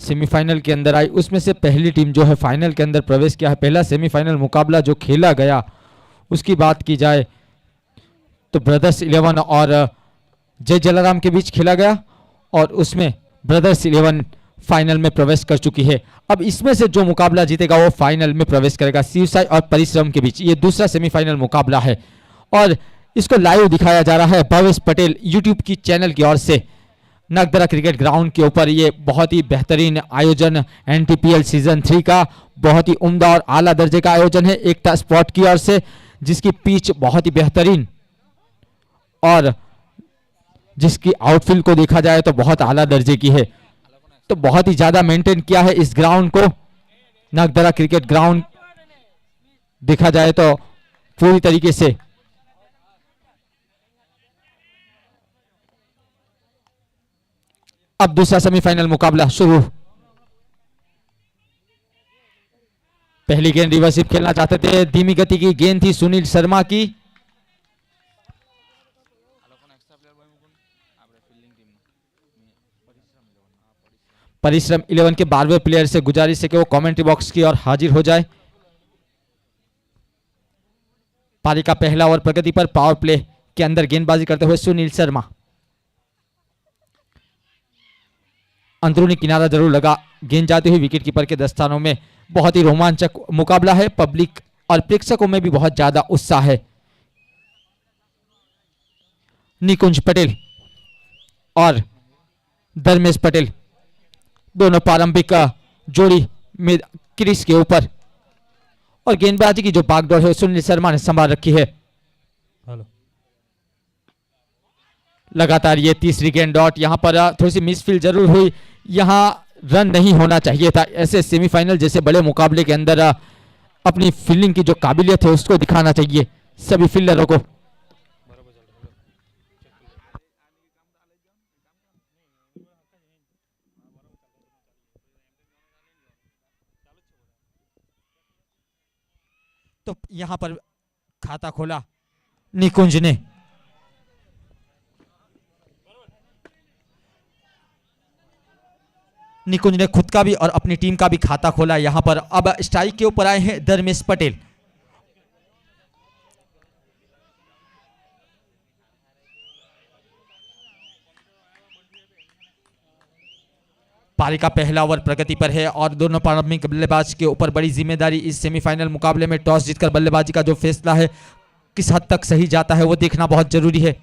Semifinal के अंदर आई, उसमें से पहली टीम जो है फाइनल के अंदर प्रवेश किया है। पहला सेमीफाइनल मुकाबला जो खेला गया उसकी बात की जाए तो ब्रदर्स 11 और जय जलाराम के बीच खेला गया और उसमें ब्रदर्स 11 फाइनल में प्रवेश कर चुकी है। अब इसमें से जो मुकाबला जीतेगा वो फाइनल में प्रवेश करेगा। शिवसाई और परिश्रम के बीच ये दूसरा सेमीफाइनल मुकाबला है और इसको लाइव दिखाया जा रहा है भवेश पटेल यूट्यूब की चैनल की ओर से। नगदरा क्रिकेट ग्राउंड के ऊपर ये बहुत ही बेहतरीन आयोजन एनटीपीएल सीजन 3 का बहुत ही उम्दा और आला दर्जे का आयोजन है एकता स्पोर्ट की ओर से, जिसकी पिच बहुत ही बेहतरीन और जिसकी आउटफील्ड को देखा जाए तो बहुत आला दर्जे की है। तो बहुत ही ज्यादा मेंटेन किया है इस ग्राउंड को। नगदरा क्रिकेट ग्राउंड देखा जाए तो पूरी तरीके से अब दूसरा सेमीफाइनल मुकाबला शुरू। पहली गेंद रिवर्स हिप खेलना चाहते थे, धीमी गति की गेंद थी सुनील शर्मा की। परिश्रम 11 के 12वें प्लेयर से गुजारिश है कि वो कमेंट्री बॉक्स की ओर हाजिर हो जाए। पारी का पहला ओवर प्रगति पर पावर प्ले के अंदर गेंदबाजी करते हुए सुनील शर्मा। अंदरूनी किनारा जरूर लगा, गेंद जाती हुई विकेट कीपर के दस्तानों में। बहुत ही रोमांचक मुकाबला है, पब्लिक और प्रेक्षकों में भी बहुत ज्यादा उत्साह है। निकुंज पटेल और धर्मेश पटेल दोनों प्रारंभिक जोड़ी में क्रीज के ऊपर और गेंदबाजी की जो बागडोर है सुनील शर्मा ने संभाल रखी है। लगातार ये तीसरी गेंद डॉट, यहां पर थोड़ी सी मिसफील्ड जरूर हुई, यहां रन नहीं होना चाहिए था। ऐसे सेमीफाइनल जैसे बड़े मुकाबले के अंदर अपनी फील्डिंग की जो काबिलियत है उसको दिखाना चाहिए सभी फील्डरों को। तो यहां पर खाता खोला निकुंज ने। निकुंज ने खुद का भी और अपनी टीम का भी खाता खोला यहां पर। अब स्ट्राइक के ऊपर आए हैं धर्मेश पटेल। पारी का पहला ओवर प्रगति पर है और दोनों प्रारंभिक बल्लेबाज के ऊपर बड़ी जिम्मेदारी। इस सेमीफाइनल मुकाबले में टॉस जीतकर बल्लेबाजी का जो फैसला है किस हद तक सही जाता है वो देखना बहुत जरूरी है।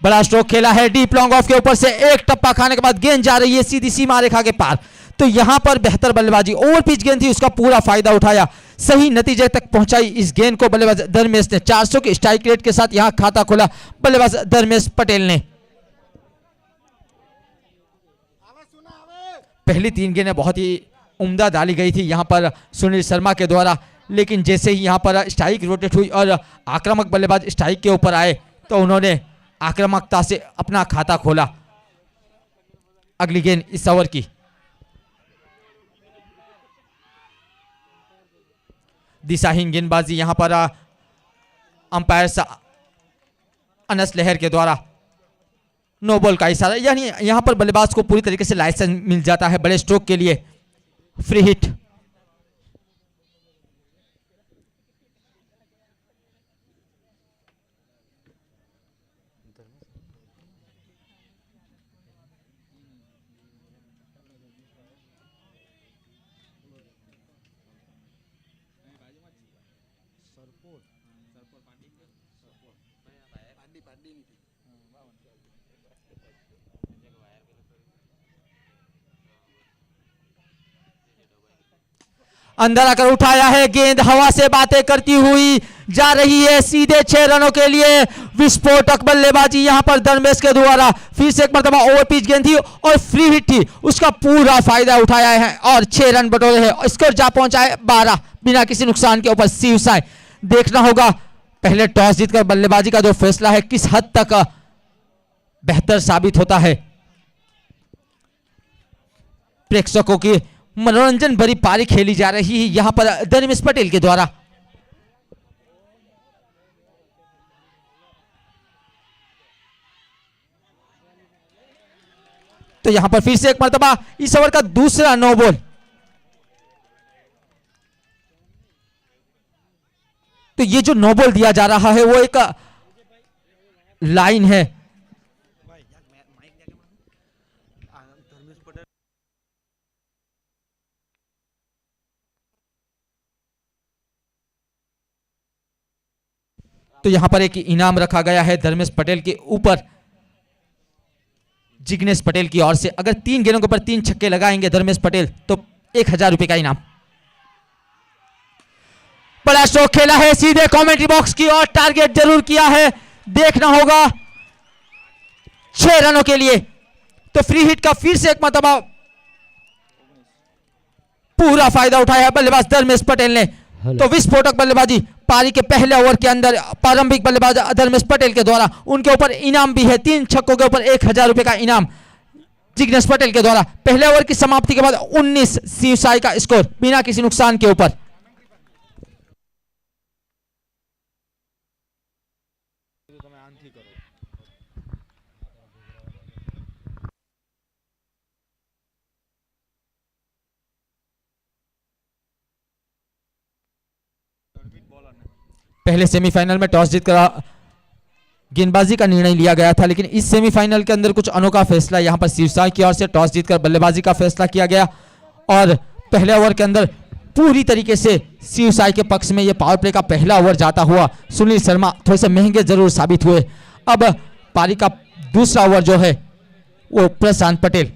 बड़ा स्ट्रोक खेला है डीप लॉन्ग ऑफ के ऊपर से, एक टप्पा खाने के बाद गेंद जा रही है सीधी सीमा रेखा के पार। तो यहां पर बेहतर बल्लेबाजी, ओवर पिच गेंद थी, उसका पूरा फायदा उठाया, सही नतीजे तक पहुंचाई इस गेंद को बल्लेबाज धर्मेश ने। 400 के स्ट्राइक रेट के साथ यहां खाता खोला बल्लेबाज धर्मेश पटेल ने। पहली 3 गेंदें बहुत ही उम्दा डाली गई थी यहां पर सुनील शर्मा के द्वारा, लेकिन जैसे ही यहां पर स्ट्राइक रोटेट हुई और आक्रामक बल्लेबाज स्ट्राइक के ऊपर आए तो उन्होंने आक्रामकता से अपना खाता खोला। अगली गेंद इस ओवर की दिशाहीन गेंदबाजी यहां पर अंपायर अनस लहर के द्वारा नो बॉल का इशारा, यानी यहां पर बल्लेबाज को पूरी तरीके से लाइसेंस मिल जाता है बड़े स्ट्रोक के लिए। Free hit. अंदर आकर उठाया है गेंद, हवा से बातें करती हुई जा रही है सीधे 6 रनों के लिए। विस्फोटक बल्लेबाजी यहां पर धर्मेश के द्वारा। फिर से एक मरतबा ओवर पिच गेंद थी और फ्री हिट थी, उसका पूरा फायदा उठाया है और 6 रन बटोरे हैं। स्कोर जा पहुंचा है 12 बिना किसी नुकसान के ऊपर शिवसाई। देखना होगा पहले टॉस जीतकर बल्लेबाजी का जो फैसला है किस हद तक बेहतर साबित होता है। प्रेक्षकों की मनोरंजन भरी पारी खेली जा रही है यहां पर धर्मेश पटेल के द्वारा। तो यहां पर फिर से एक मर्तबा इस ओवर का दूसरा नो बॉल। तो ये जो नो बॉल दिया जा रहा है वो एक लाइन है। तो यहां पर एक इनाम रखा गया है धर्मेश पटेल के ऊपर जिग्नेश पटेल की ओर से। अगर 3 गेंदों के ऊपर 3 छक्के लगाएंगे धर्मेश पटेल तो 1000 रुपए का इनाम। बड़ा स्ट्रोक खेला है सीधे कमेंट्री बॉक्स की ओर, टारगेट जरूर किया है, देखना होगा 6 रनों के लिए। तो फ्री हिट का फिर से एक मरतबा पूरा फायदा उठाया है बल्लेबाज धर्मेश पटेल ने। तो विस्फोटक बल्लेबाजी पारी के पहले ओवर के अंदर प्रारंभिक बल्लेबाज धर्मेश पटेल के द्वारा, उनके ऊपर इनाम भी है 3 छक्कों के ऊपर 1000 रुपए का इनाम जिग्नेश पटेल के द्वारा। पहले ओवर की समाप्ति के बाद 19 शिवसाई का स्कोर बिना किसी नुकसान के ऊपर। पहले सेमीफाइनल में टॉस जीतकर गेंदबाजी का निर्णय लिया गया था, लेकिन इस सेमीफाइनल के अंदर कुछ अनोखा फैसला यहां पर शिवसाई की ओर से टॉस जीतकर बल्लेबाजी का फैसला किया गया और पहले ओवर के अंदर पूरी तरीके से शिवसाई के पक्ष में यह पावर प्ले का पहला ओवर जाता हुआ सुनील शर्मा थोड़े से महंगे जरूर साबित हुए। अब पारी का दूसरा ओवर जो है वो प्रशांत पटेल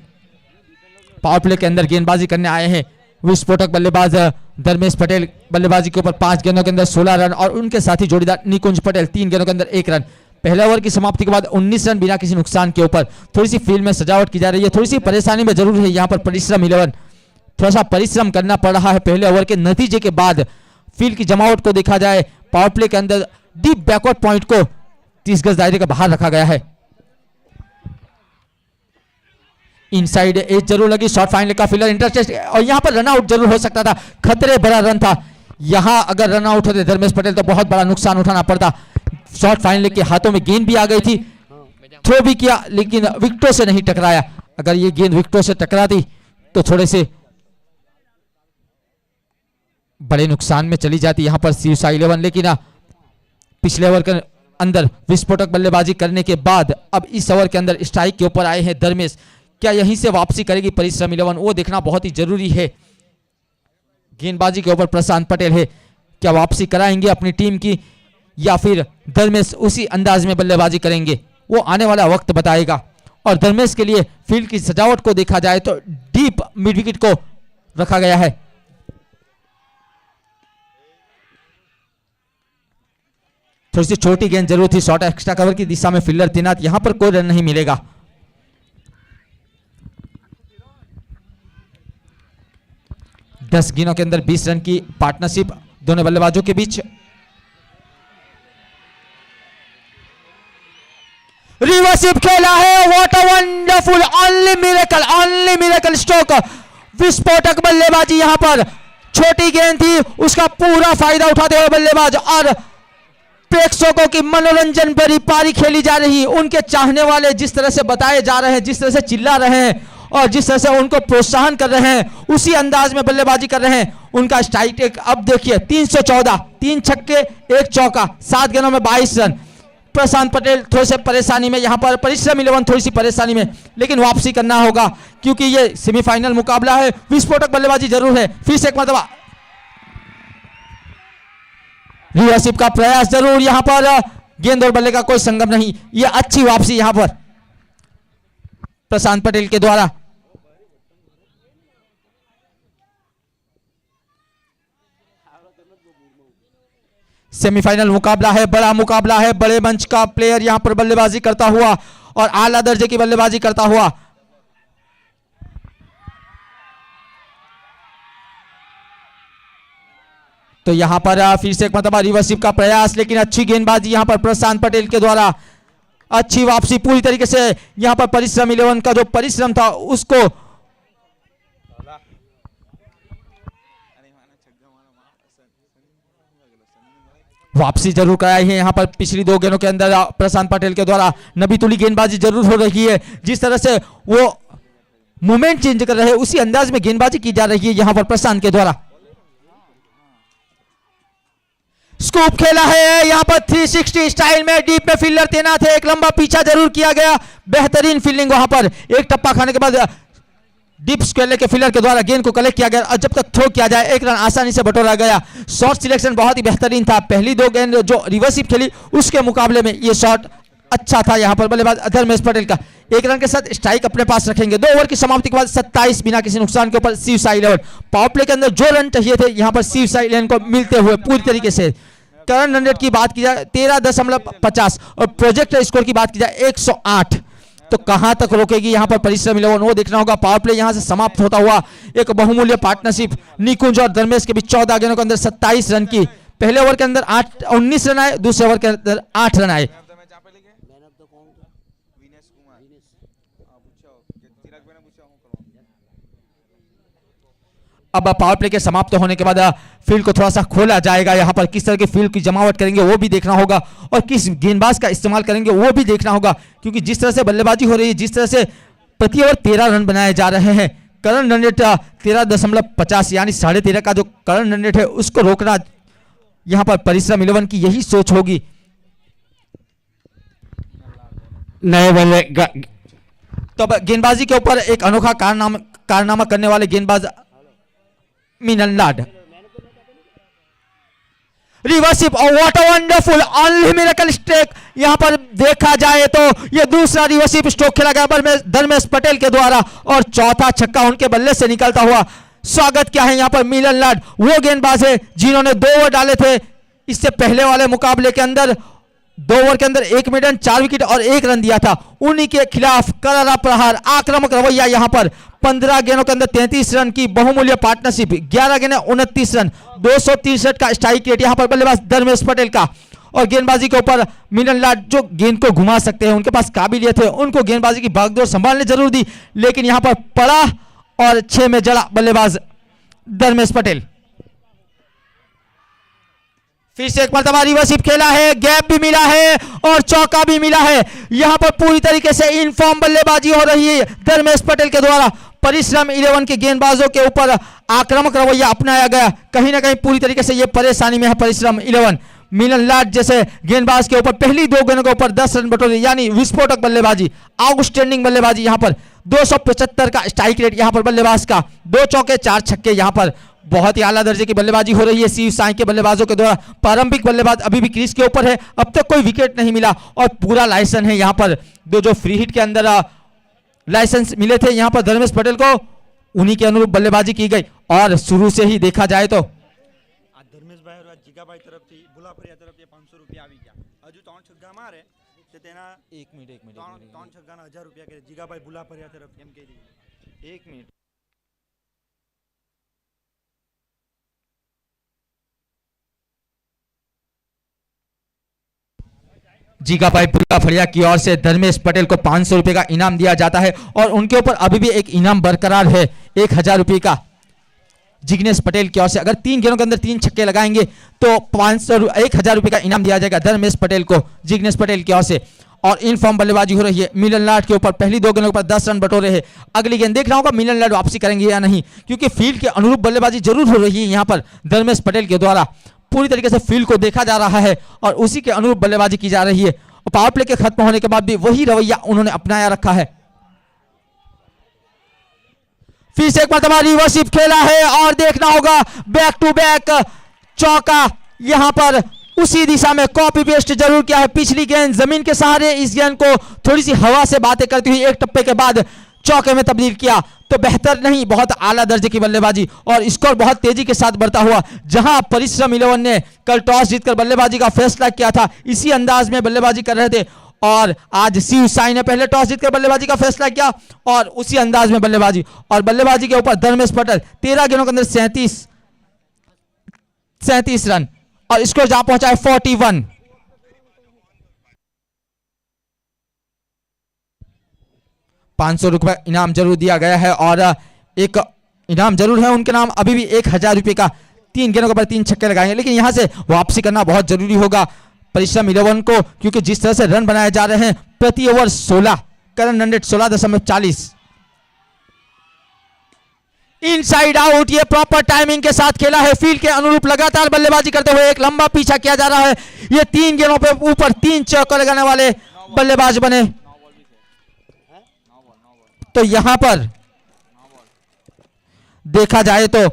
पावर प्ले के अंदर गेंदबाजी करने आए हैं। विस्फोटक बल्लेबाज धर्मेश पटेल बल्लेबाजी के ऊपर 5 गेंदों के अंदर 16 रन और उनके साथी जोड़ीदार निकुंज पटेल 3 गेंदों के अंदर 1 रन। पहले ओवर की समाप्ति के बाद 19 रन बिना किसी नुकसान के ऊपर। थोड़ी सी फील्ड में सजावट की जा रही है, थोड़ी सी परेशानी में जरूर है यहाँ पर परिश्रम 11, थोड़ा सा परिश्रम करना पड़ रहा है पहले ओवर के नतीजे के बाद। फील्ड की जमावट को देखा जाए, पावर प्ले के अंदर डीप बैकवर्ड पॉइंट को 30 गज दायरे के बाहर रखा गया है। इनसाइड एज जरूर लगी, शॉर्ट फाइनल का फील्डर इंटरचेस्ट और यहां पर रन आउट जरूर हो सकता था, खतरे भरा रन था। यहां अगर रन आउट होते धर्मेश पटेल तो बहुत बड़ा नुकसान उठाना पड़ता। शॉर्ट फाइनल के हाथों में गेंद भी आ गई थी, थ्रो भी किया लेकिन विकेटों से नहीं टकराया। अगर ये गेंद विकेटों से टकराती तो थोड़े से बड़े नुकसान में चली जाती यहां पर शिवसाई 11। लेकिन पिछले ओवर के अंदर विस्फोटक बल्लेबाजी करने के बाद अब इस ओवर के अंदर स्ट्राइक के ऊपर आए हैं धर्मेश। क्या यहीं से वापसी करेगी परिश्रम 11, वो देखना बहुत ही जरूरी है। गेंदबाजी के ऊपर प्रशांत पटेल है, क्या वापसी कराएंगे अपनी टीम की या फिर धर्मेश उसी अंदाज में बल्लेबाजी करेंगे, वो आने वाला वक्त बताएगा। और धर्मेश के लिए फील्ड की सजावट को देखा जाए तो डीप मिड विकेट को रखा गया है। थोड़ी सी छोटी गेंद जरूर थी, शॉर्ट एक्स्ट्रा कवर की दिशा में फील्डर तैनात, यहां पर कोई रन नहीं मिलेगा। दस गेंदों के अंदर 20 रन की पार्टनरशिप दोनों बल्लेबाजों के बीच। रिवर्सिव खेला है, what a wonderful, only miracle stroke. विस्फोटक बल्लेबाजी यहां पर, छोटी गेंद थी उसका पूरा फायदा उठाते हुए बल्लेबाज और प्रेक्षकों की मनोरंजन भरी पारी खेली जा रही। उनके चाहने वाले जिस तरह से बताए जा रहे हैं, जिस तरह से चिल्ला रहे हैं और जिस तरह से उनको प्रोत्साहन कर रहे हैं, उसी अंदाज में बल्लेबाजी कर रहे हैं। उनका स्ट्राइक रेट अब देखिए 314, 3 छक्के 1 चौका, 7 गेंदों में 22 रन। प्रशांत पटेल थोड़े से परेशानी में, यहां पर परिश्रम 11 थोड़ी सी परेशानी में, लेकिन वापसी करना होगा क्योंकि ये सेमीफाइनल मुकाबला है। विस्फोटक बल्लेबाजी जरूर है, फिर से एक मरतबा रिवर्सिव का प्रयास जरूर, यहां पर गेंद और बल्ले का कोई संगम नहीं। ये अच्छी वापसी यहां पर प्रशांत पटेल के द्वारा। सेमीफाइनल मुकाबला है, बड़ा मुकाबला है, बड़े मंच का प्लेयर यहां पर बल्लेबाजी करता हुआ और आला दर्जे की बल्लेबाजी करता हुआ। तो यहां पर फिर से एक मतलब रिवर्सिव का प्रयास, लेकिन अच्छी गेंदबाजी यहां पर प्रशांत पटेल के द्वारा। अच्छी वापसी पूरी तरीके से यहां पर परिश्रम 11 का जो परिश्रम था उसको वापसी जरूर कराई है। यहां पर पिछली 2 गेंदों के अंदर प्रशांत पटेल के द्वारा नबी तुली गेंदबाजी जरूर हो रही है। जिस तरह से वो मूवमेंट चेंज कर रहे हैं, उसी अंदाज में गेंदबाजी की जा रही है यहां पर प्रशांत के द्वारा। स्कूप खेला है यहां पर 360 स्टाइल में, डीप में फील्डर तैनात है, एक लंबा पीछा जरूर किया गया, बेहतरीन फील्डिंग वहां पर, एक टप्पा खाने के बाद डीप स्क्वेयर के फील्डर के द्वारा गेंद को कलेक्ट किया गया और जब तक थ्रो किया जाए एक रन आसानी से बटोरा गया। शॉट सिलेक्शन बहुत ही बेहतरीन था, पहली दो गेंद जो रिवर्सिव खेली उसके मुकाबले में ये शॉट अच्छा था। यहां पर बल्लेबाज धर्मेश पटेल का एक रन के साथ स्ट्राइक अपने पास रखेंगे। 2 ओवर की समाप्ति के बाद 27 बिना किसी नुकसान के ऊपर शिव साई 11। पावर प्ले के अंदर जो रन चाहिए थे यहां पर शिव साई 11 को मिलते हुए पूरी तरीके से। करंट रन रेट की बात की जाए 13.50 और प्रोजेक्ट स्कोर की बात की जाए 108, तो कहां तक रोकेगी यहां पर परिश्रम 11 वो देखना होगा। पावर प्ले यहां से समाप्त होता हुआ एक बहुमूल्य पार्टनरशिप निकुंज और धर्मेश के बीच 14 गेंदों के अंदर 27 रन की। पहले ओवर के अंदर 19 रन आए, दूसरे ओवर के अंदर 8 रन आए। अब पावर प्ले के समाप्त होने के बाद फील्ड को थोड़ा सा खोला जाएगा, यहां पर किस तरह की फील्ड की जमावट करेंगे वो भी देखना होगा और किस गेंदबाज का इस्तेमाल करेंगे वो भी देखना होगा, क्योंकि जिस तरह से बल्लेबाजी हो रही है, जिस तरह से प्रति ओवर 13 रन बनाए जा रहे हैं, करंट रन रेट 13.50 यानी 13.5 का जो करंट रन रेट है उसको रोकना यहां पर परिश्रम 11 की यही सोच होगी। नए बल्ले तो गेंदबाजी के ऊपर एक अनोखा कारनामा करने वाले गेंदबाज मिलन लाड। रिवर्सिव और what a wonderful only miracle stroke यहां पर देखा जाए तो ये दूसरा रिवर्सिव स्ट्रोक खेला गया धर्मेश पटेल के द्वारा और चौथा छक्का उनके बल्ले से निकलता हुआ। स्वागत क्या है यहां पर मिलन लाड, वो गेंदबाज है जिन्होंने 2 ओवर डाले थे इससे पहले वाले मुकाबले के अंदर। 2 ओवर के अंदर 1 मिडन 4 विकेट और 1 रन दिया था, उन्हीं के खिलाफ करारा प्रहार, आक्रामक रवैया यहां पर। 15 गेंदों के अंदर 33 रन की बहुमूल्य पार्टनरशिप, 11 गेंदें 29 रन, 263 का स्ट्राइक रेट यहां पर बल्लेबाज धर्मेश पटेल का। और गेंदबाजी के ऊपर मिलन लाड जो गेंद को घुमा सकते हैं, उनके पास काबिलियत है, उनको गेंदबाजी की भागदौड़ संभालने जरूर दी, लेकिन यहां पर पड़ा और 6 में जड़ा बल्लेबाज धर्मेश पटेल। फिर से एक मरतबा रिवर्सिव खेला है, गैप भी मिला है और चौका भी मिला है। यहां पर पूरी तरीके से इनफॉर्म बल्लेबाजी हो रही है धर्मेश पटेल के द्वारा। परिश्रम 11 के गेंदबाजों के ऊपर आक्रामक रवैया अपनाया गया, कहीं ना कहीं पूरी तरीके से यह परेशानी में है परिश्रम 11। मिलन लाड जैसे गेंदबाज के ऊपर पहली 2 गेंदों के ऊपर 10 रन बटोरे, यानी विस्फोटक बल्लेबाजी, आउटस्टैंडिंग बल्लेबाजी। यहां पर 275 का स्ट्राइक रेट यहां पर बल्लेबाज का, 2 चौके 4 छक्के, यहां पर बहुत ही आला दर्जे की बल्लेबाजी हो रही है शिव साई के बल्लेबाजों के द्वारा। प्रारंभिक बल्लेबाज अभी भी क्रीज के ऊपर है, अब तक कोई विकेट नहीं मिला और पूरा लाइसेंस है यहां पर। जो फ्री हिट के अंदर लाइसेंस मिले थे यहां पर धर्मेश पटेल को, उन्हीं के अनुरूप बल्लेबाजी की गई। और शुरू से ही देखा जाए तो धर्मेश भाई और जीगाभाई तरफ थी बुला फरिया तरफ 500 रुपया આવી ગયા, હજુ 3 છગ્ગા મારે તે તેના 1 મિનિટ 3 છગ્ગાના 1000 रुपया કે જીગાભાઈ बुला फरिया तरफ એમ કહી દીધું। 1 મિનિટ जीगाभाई बुला फरिया की ओर से धर्मेश पटेल को 500 रुपए का इनाम दिया जाता है और उनके ऊपर अभी भी एक इनाम बरकरार है 1000 रुपए का। जिग्नेश पटेल की ओर से अगर 3 गेंदों के अंदर 3 छक्के लगाएंगे तो 1000 रुपए का इनाम दिया जाएगा धर्मेश पटेल को, जिग्नेश पटेल की ओर से। और इन फॉर्म बल्लेबाजी हो रही है मिलन लाड के ऊपर, पहली 2 गेंदों के ऊपर 10 रन बटोरे हैं। अगली गेंद देखना होगा मिलन लाड वापसी करेंगे या नहीं, क्योंकि फील्ड के अनुरूप बल्लेबाजी जरूर हो रही है यहां पर धर्मेश पटेल के द्वारा। पूरी तरीके से फील्ड को देखा जा रहा है और उसी के अनुरूप बल्लेबाजी की जा रही है। और पावर प्ले के खत्म होने के बाद भी वही रवैया उन्होंने अपनाया रखा है। फिर से एक मरतबा रिवर्सिव खेला है और देखना होगा बैक टू बैक चौका, यहां पर उसी दिशा में कॉपी पेस्ट जरूर किया है। पिछली गेंद जमीन के सहारे, इस गेंद को थोड़ी सी हवा से बातें करती हुई एक टप्पे के बाद चौके में तब्दील किया, तो बेहतर नहीं, बहुत आला दर्जे की बल्लेबाजी और स्कोर बहुत तेजी के साथ बढ़ता हुआ। जहां परिश्रम 11 ने कल टॉस जीतकर बल्लेबाजी का फैसला किया था, इसी अंदाज में बल्लेबाजी कर रहे थे और आज शिव साई ने पहले टॉस जीतकर बल्लेबाजी का फैसला किया और उसी अंदाज में बल्लेबाजी। और बल्लेबाजी के ऊपर धर्मेश पटेल 13 गेंदों के अंदर 37 रन और स्कोर जहां पहुंचा है 41। ₹500 इनाम जरूर दिया गया है और एक इनाम जरूर है उनके नाम, अभी भी 1000 रुपए का। 3 गेंदों के ऊपर 3 छक्के लगाएंगे, लेकिन यहां से वापसी करना बहुत जरूरी होगा परिश्रम 11 को, क्योंकि जिस तरह से रन बनाए जा रहे हैं प्रति over 16, current run rate 16.40। Inside out, ये प्रॉपर टाइमिंग के साथ खेला है, फील्ड के अनुरूप लगातार बल्लेबाजी करते हुए एक लंबा पीछा किया जा रहा है। ये 3 गेंदों पे ऊपर 3 चौका लगाने वाले बल्लेबाज बने। तो यहां पर देखा जाए तो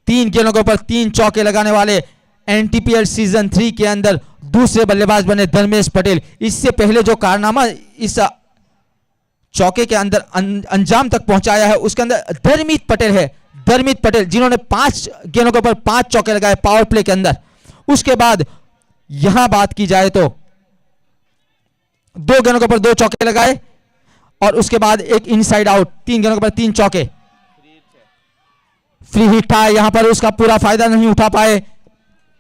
3 गेंदों के ऊपर 3 चौके लगाने वाले एनटीपीएल सीजन 3 के अंदर दूसरे बल्लेबाज बने धर्मेश पटेल। इससे पहले जो कारनामा इस चौके के अंदर अंजाम तक पहुंचाया है उसके अंदर धर्मित पटेल है। धर्मित पटेल जिन्होंने 5 गेंदों के ऊपर 5 चौके लगाए पावर प्ले के अंदर। उसके बाद यहां बात की जाए तो 2 गेंदों के ऊपर 2 चौके लगाए और उसके बाद एक इनसाइड आउट, 3 गेंदों के ऊपर 3 चौके। फ्री हिट था, यहां पर उसका पूरा फायदा नहीं उठा पाए।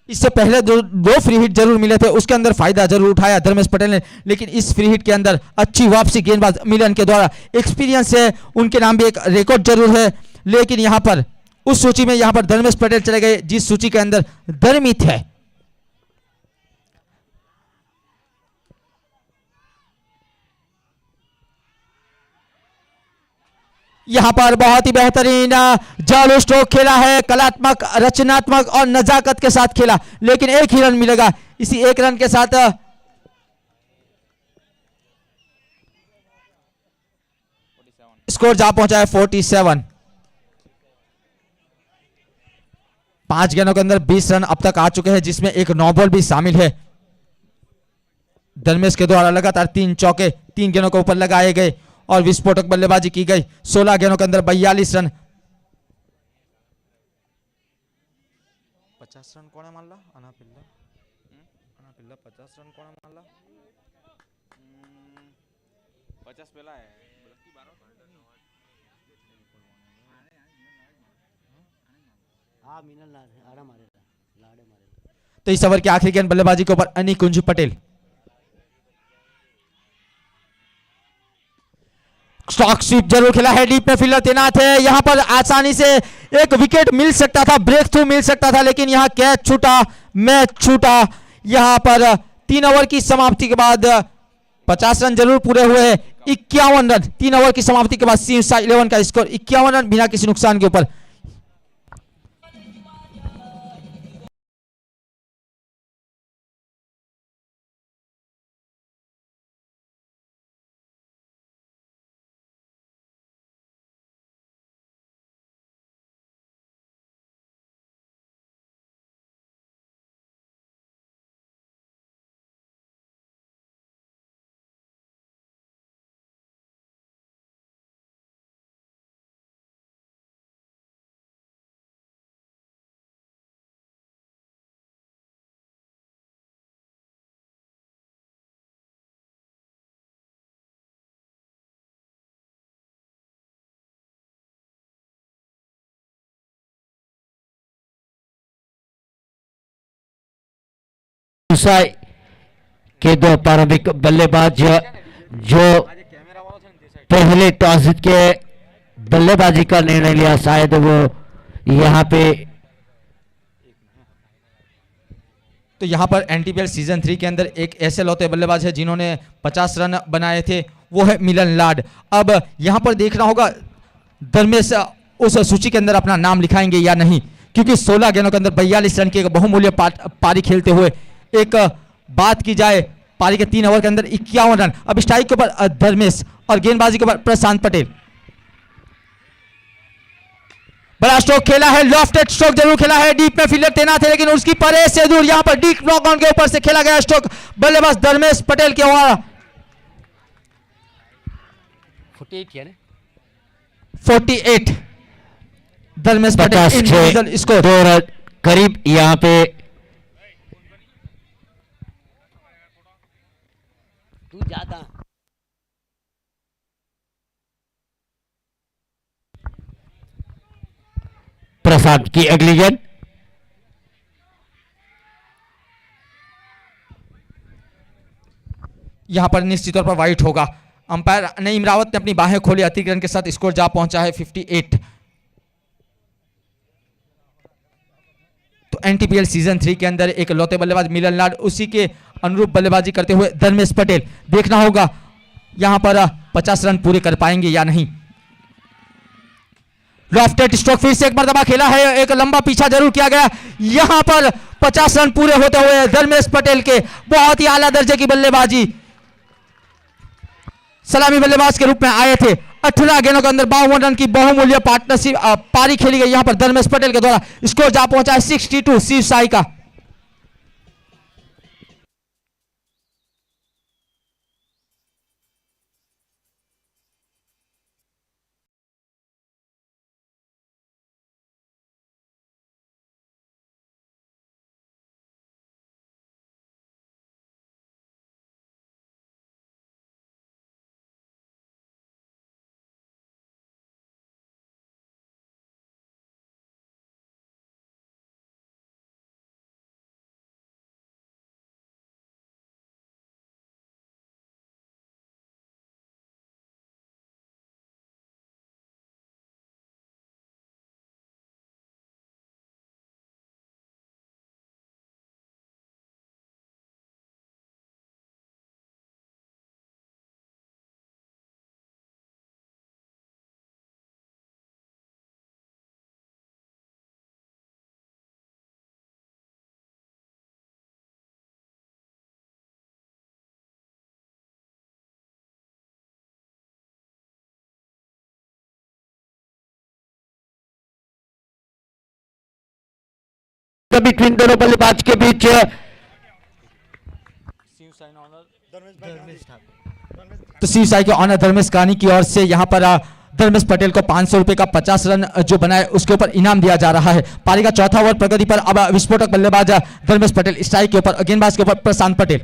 इससे पहले दो फ्री हिट जरूर मिले थे, उसके अंदर फायदा जरूर उठाया धर्मेश पटेल ने, लेकिन इस फ्री हिट के अंदर अच्छी वापसी गेंदबाज मिलन के द्वारा। एक्सपीरियंस है, उनके नाम भी एक रिकॉर्ड जरूर है, लेकिन यहां पर उस सूची में यहां पर धर्मेश पटेल चले गए जिस सूची के अंदर धर्मित है। यहां पर बहुत ही बेहतरीन जालू स्ट्रोक खेला है, कलात्मक, रचनात्मक और नजाकत के साथ खेला, लेकिन एक ही रन मिलेगा। इसी एक रन के साथ स्कोर जा पहुंचा है 47। 5 गेंदों के अंदर 20 रन अब तक आ चुके हैं, जिसमें एक नो बॉल भी शामिल है। धर्मेश के द्वारा लगातार 3 चौके 3 गेंदों के ऊपर लगाए गए और विस्फोटक बल्लेबाजी की गई। 16 गेंदों के अंदर 42 रन। 50 रन कोणे मारला? अनापिल्ला 50 रन कोणे मारला? 50 પેલા है हाँ मिनल आड़ा मारेगा, लाड़े मारेगा। तो इस ओवर की आखिरी गेंद बल्लेबाजी के ऊपर अनी कुंजू पटेल। स्टॉक स्वीप जरूर खेला है, डीप में फील्डर तैनात है। यहां पर आसानी से एक विकेट मिल सकता था, ब्रेक थ्रू मिल सकता था, लेकिन यहां कैच छूटा, मैच छूटा। यहां पर 3 ओवर की समाप्ति के बाद 50 रन जरूर पूरे हुए हैं। 51 रन 3 ओवर की समाप्ति के बाद सीसा 11 का स्कोर 51 रन बिना किसी नुकसान के ऊपर। के 2 प्रारंभिक बल्लेबाज जो पहले टॉस जीत के बल्लेबाजी का निर्णय लिया, शायद वो यहाँ पे तो यहां पर एनटीपीएल सीजन 3 के अंदर एक ऐसे लौते बल्लेबाज है जिन्होंने 50 रन बनाए थे, वो है मिलन लाड। अब यहां पर देखना होगा धर्मेश उस सूची के अंदर अपना नाम लिखाएंगे या नहीं, क्योंकि 16 गेंदों के अंदर 42 रन की एक बहुमूल्य पारी खेलते हुए। एक बात की जाए पारी के 3 ओवर के अंदर 51 रन। अब स्ट्राइक के ऊपर धर्मेश और गेंदबाजी के ऊपर प्रशांत पटेल। बड़ा स्ट्रोक खेला है, लॉफ्टेड स्ट्रोक जरूर खेला है, डीप में फील्डर तैनात है, लेकिन उसकी परे से दूर यहां पर डीप नॉक ऑन के ऊपर से खेला गया स्ट्रोक बल्लेबाज धर्मेश पटेल के द्वारा। 48 Dharmesh Patel individual score 2 run करीब यहाँ पे तू ज्यादा प्रसाद की अगली गेंद यहां पर निश्चित तौर पर वाइट होगा। अंपायर नईम रावत ने अपनी बाहें खोली, अतिक्रमण के साथ स्कोर जा पहुंचा है 58। तो एनटीपीएल सीजन 3 के अंदर एक लौते बल्लेबाज मिलन लाड, उसी के अनुरूप बल्लेबाजी करते हुए धर्मेश पटेल। देखना होगा यहां पर 50 रन पूरे कर पाएंगे या नहीं। लॉफ्टेड स्ट्रोक फिर से एक मरतबा खेला है, एक लंबा पीछा जरूर किया गया। यहां पर 50 रन पूरे होते हुए धर्मेश पटेल के बहुत ही आला दर्जे की बल्लेबाजी, सलामी बल्लेबाज के रूप में आए थे। 18 गेंदों के अंदर 52 रन की बहुमूल्य पार्टनरशिप पारी खेली गई यहां पर धर्मेश पटेल के द्वारा। स्कोर जा पहुंचा है 62 शिव साई का। बिटवीन दोनों बल्लेबाज के बीच तो शिव साई के ऑनर धर्मेश कानी की ओर से यहां पर धर्मेश पटेल को 500 रुपए का 50 रन जो बनाए उसके ऊपर इनाम दिया जा रहा है। पारी का चौथा ओवर प्रगति पर अब विस्फोटक बल्लेबाज धर्मेश पटेल, स्ट्राइक के ऊपर गेंदबाज के ऊपर प्रशांत पटेल।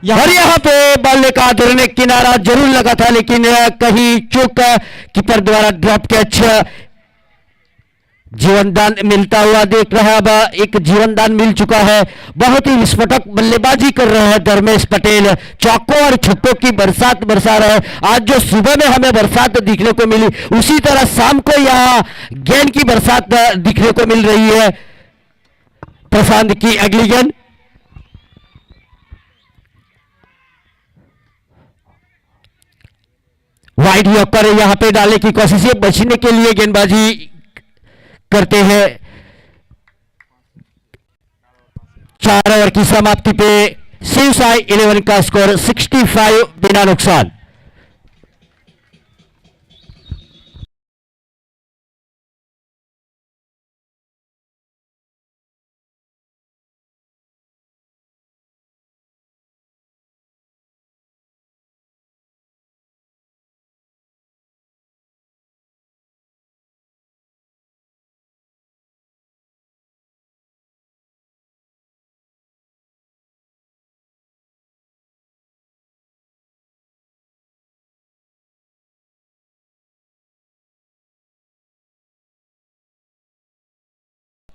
और यहाँ पे बल्ले का धरने किनारा जरूर लगा था, लेकिन कहीं चूक कीपर द्वारा ड्रॉप कैच। जीवनदान मिलता हुआ देख रहा है, अब एक जीवनदान मिल चुका है। बहुत ही विस्फोटक बल्लेबाजी कर रहे हैं धर्मेश पटेल, चौकों और छक्कों की बरसात बरसा रहे हैं। आज जो सुबह में हमें बरसात दिखने को मिली, उसी तरह शाम को यहाँ गेंद की बरसात दिखने को मिल रही है। प्रशांत की अगली गेंद, वाइड यॉर्कर यहां पे डालने की कोशिश है, बचने के लिए गेंदबाजी करते हैं। 4 ओवर की समाप्ति पे शिव साई 11 का स्कोर 65 बिना नुकसान।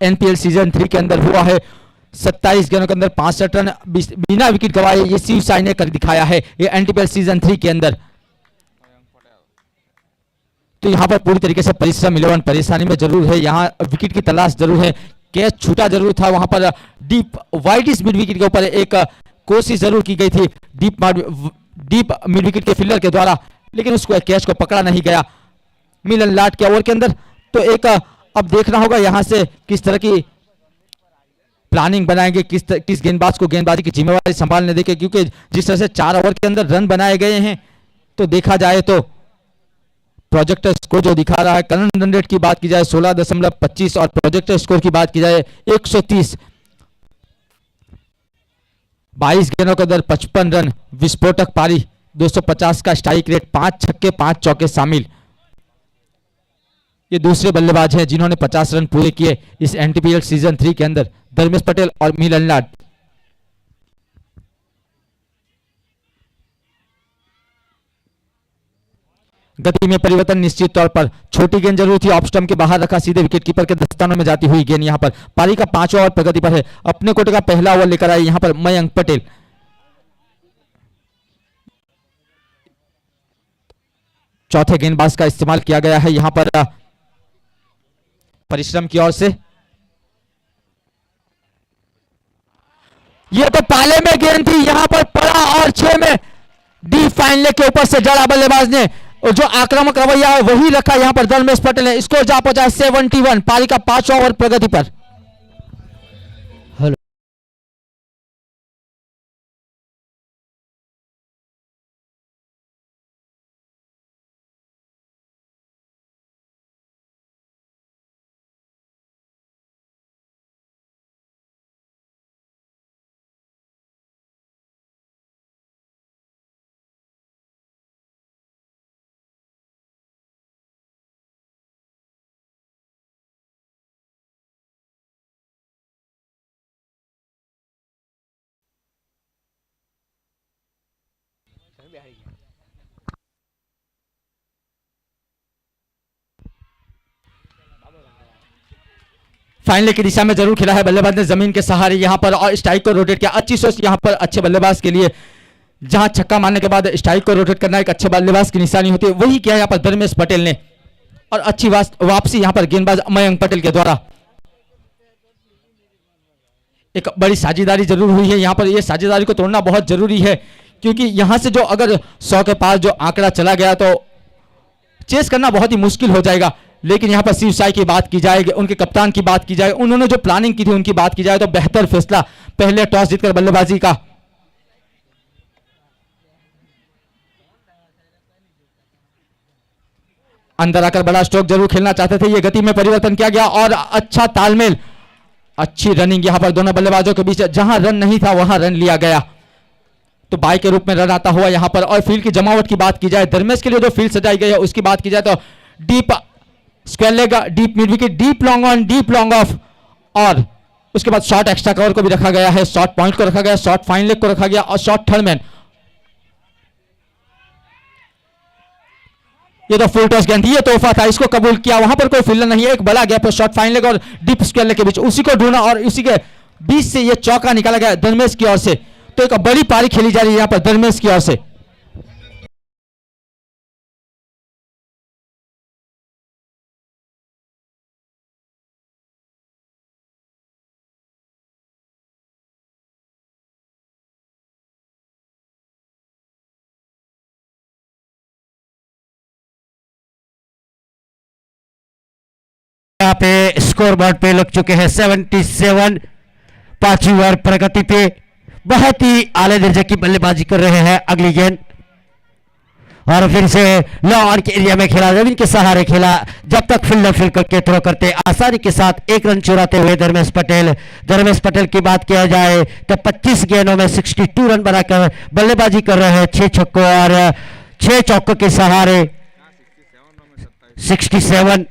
एनपीएल सीजन 3 के अंदर हुआ है। 27 गेंदों के अंदर 65 रन बिना विकेट गंवाए ये शिव साई ने कर दिखाया है ये एनपीएल सीजन 3 के अंदर। तो यहां पर पूरी तरीके से परिश्रम 11 परेशानी में जरूर है, यहां विकेट की तलाश जरूर है, कैच छूटा जरूर था, वहां पर डीप वाइडिस मिड विकेट के ऊपर एक कोशिश जरूर की गई थी डीप मिड विकेट के फील्डर के द्वारा, लेकिन उसको कैच को पकड़ा नहीं गया मिलन लाट के ओवर के अंदर। तो एक अब देखना होगा यहां से किस तरह की प्लानिंग बनाएंगे, किस गेंदबाज को गेंदबाजी की जिम्मेवारी संभालने देंगे, क्योंकि जिस तरह से 4 ओवर के अंदर रन बनाए गए हैं तो देखा जाए तो प्रोजेक्टर स्कोर जो दिखा रहा है, करंट रन रेट की बात की जाए 16.25 और प्रोजेक्टर स्कोर की बात की जाए 130। 22 गेंदों के अंदर 55 रन, विस्फोटक पारी, 250 का स्ट्राइक रेट, 5 छक्के 5 चौके शामिल। ये दूसरे बल्लेबाज हैं जिन्होंने 50 रन पूरे किए इस एनटीपीएल सीजन 3 के अंदर, धर्मेश पटेल और मिलन लाट। गति में परिवर्तन निश्चित तौर पर, छोटी गेंद जरूर थी, ऑफ स्टंप के बाहर रखा, सीधे विकेटकीपर के दस्तानों में जाती हुई गेंद यहां पर। पारी का 5वां ओवर प्रगति पर है, अपने कोटे का पहला ओवर लेकर आए यहां पर मयंक पटेल। चौथे गेंदबाज का इस्तेमाल किया गया है यहां पर परिश्रम की ओर से। यह तो पाले में गेंद थी, यहां पर पड़ा और 6 में डीप फाइन लेग के ऊपर से जड़ा बल्लेबाज ने और जो आक्रामक रवैया है वही रखा यहां पर धर्मेश पटेल ने। स्कोर जा पहुंचा है 71। पारी का 5वां ओवर प्रगति पर। हेलो फाइनल की दिशा में जरूर खेला है बल्लेबाज ने जमीन के सहारे यहां पर और स्ट्राइक को रोटेट किया। अच्छी सोच यहां पर अच्छे बल्लेबाज के लिए, जहां छक्का मारने के बाद स्ट्राइक को रोटेट करना एक अच्छे बल्लेबाज की निशानी होती है, वही किया यहां पर धर्मेश पटेल ने। और अच्छी वापसी यहां पर गेंदबाज मयंक पटेल के द्वारा। एक बड़ी साझेदारी जरूर हुई है यहां पर। यह साझेदारी को तोड़ना बहुत जरूरी है, क्योंकि यहां से जो अगर 100 के पास जो आंकड़ा चला गया तो चेस करना बहुत ही मुश्किल हो जाएगा। लेकिन यहां पर शिव साई की बात की जाएगी, उनके कप्तान की बात की जाए, उन्होंने जो प्लानिंग की थी उनकी बात की जाए तो बेहतर फैसला पहले टॉस जीतकर बल्लेबाजी का। अंदर आकर बड़ा स्ट्रोक जरूर खेलना चाहते थे, ये गति में परिवर्तन किया गया और अच्छा तालमेल, अच्छी रनिंग यहां पर दोनों बल्लेबाजों के बीच। जहां रन नहीं था वहां रन लिया गया, तो बाई के रूप में रन आता हुआ यहां पर। और फील्ड की जमावट की बात की जाए, धर्मेश के लिए जो फील्ड सजाई गई है उसकी बात की जाए तो deep square leg, deep mid wicket, deep long on, deep long off, और उसके बाद शॉर्ट एक्स्ट्रा कवर को भी रखा गया है, शॉर्ट पॉइंट को रखा गया, शॉर्ट फाइन लेग को रखा गया और शॉर्ट थर्ड मैन। ये तो फुल टॉस गेंद, ये तोहफा था, इसको कबूल किया। वहां पर कोई फील्डर नहीं है, एक बड़ा गैप है शॉर्ट फाइन लेग और डीप स्क्वायर लेग के बीच, उसी को ढूंढा और उसी के बीच से ये चौका निकाला गया धर्मेश की ओर से। तो एक बड़ी पारी खेली जा रही है यहां पर धर्मेश की ओर से। यहाँ पे स्कोर बोर्ड पे लग चुके हैं 77। 5वीं ओवर प्रगति पे बहुत ही आले दर्जे की बल्लेबाजी कर रहे हैं। अगली गेंद और फिर से लॉन के एरिया में खेला, जमीन के सहारे खेला, जब तक फील्डर फील्ड करके थ्रो करते आसानी के साथ 1 रन चुराते हुए धर्मेश पटेल। धर्मेश पटेल की बात किया जाए तो 25 गेंदों में 62 रन बनाकर बल्लेबाजी कर रहे हैं 6 छक्कों और 6 चौकों के सहारे। 67।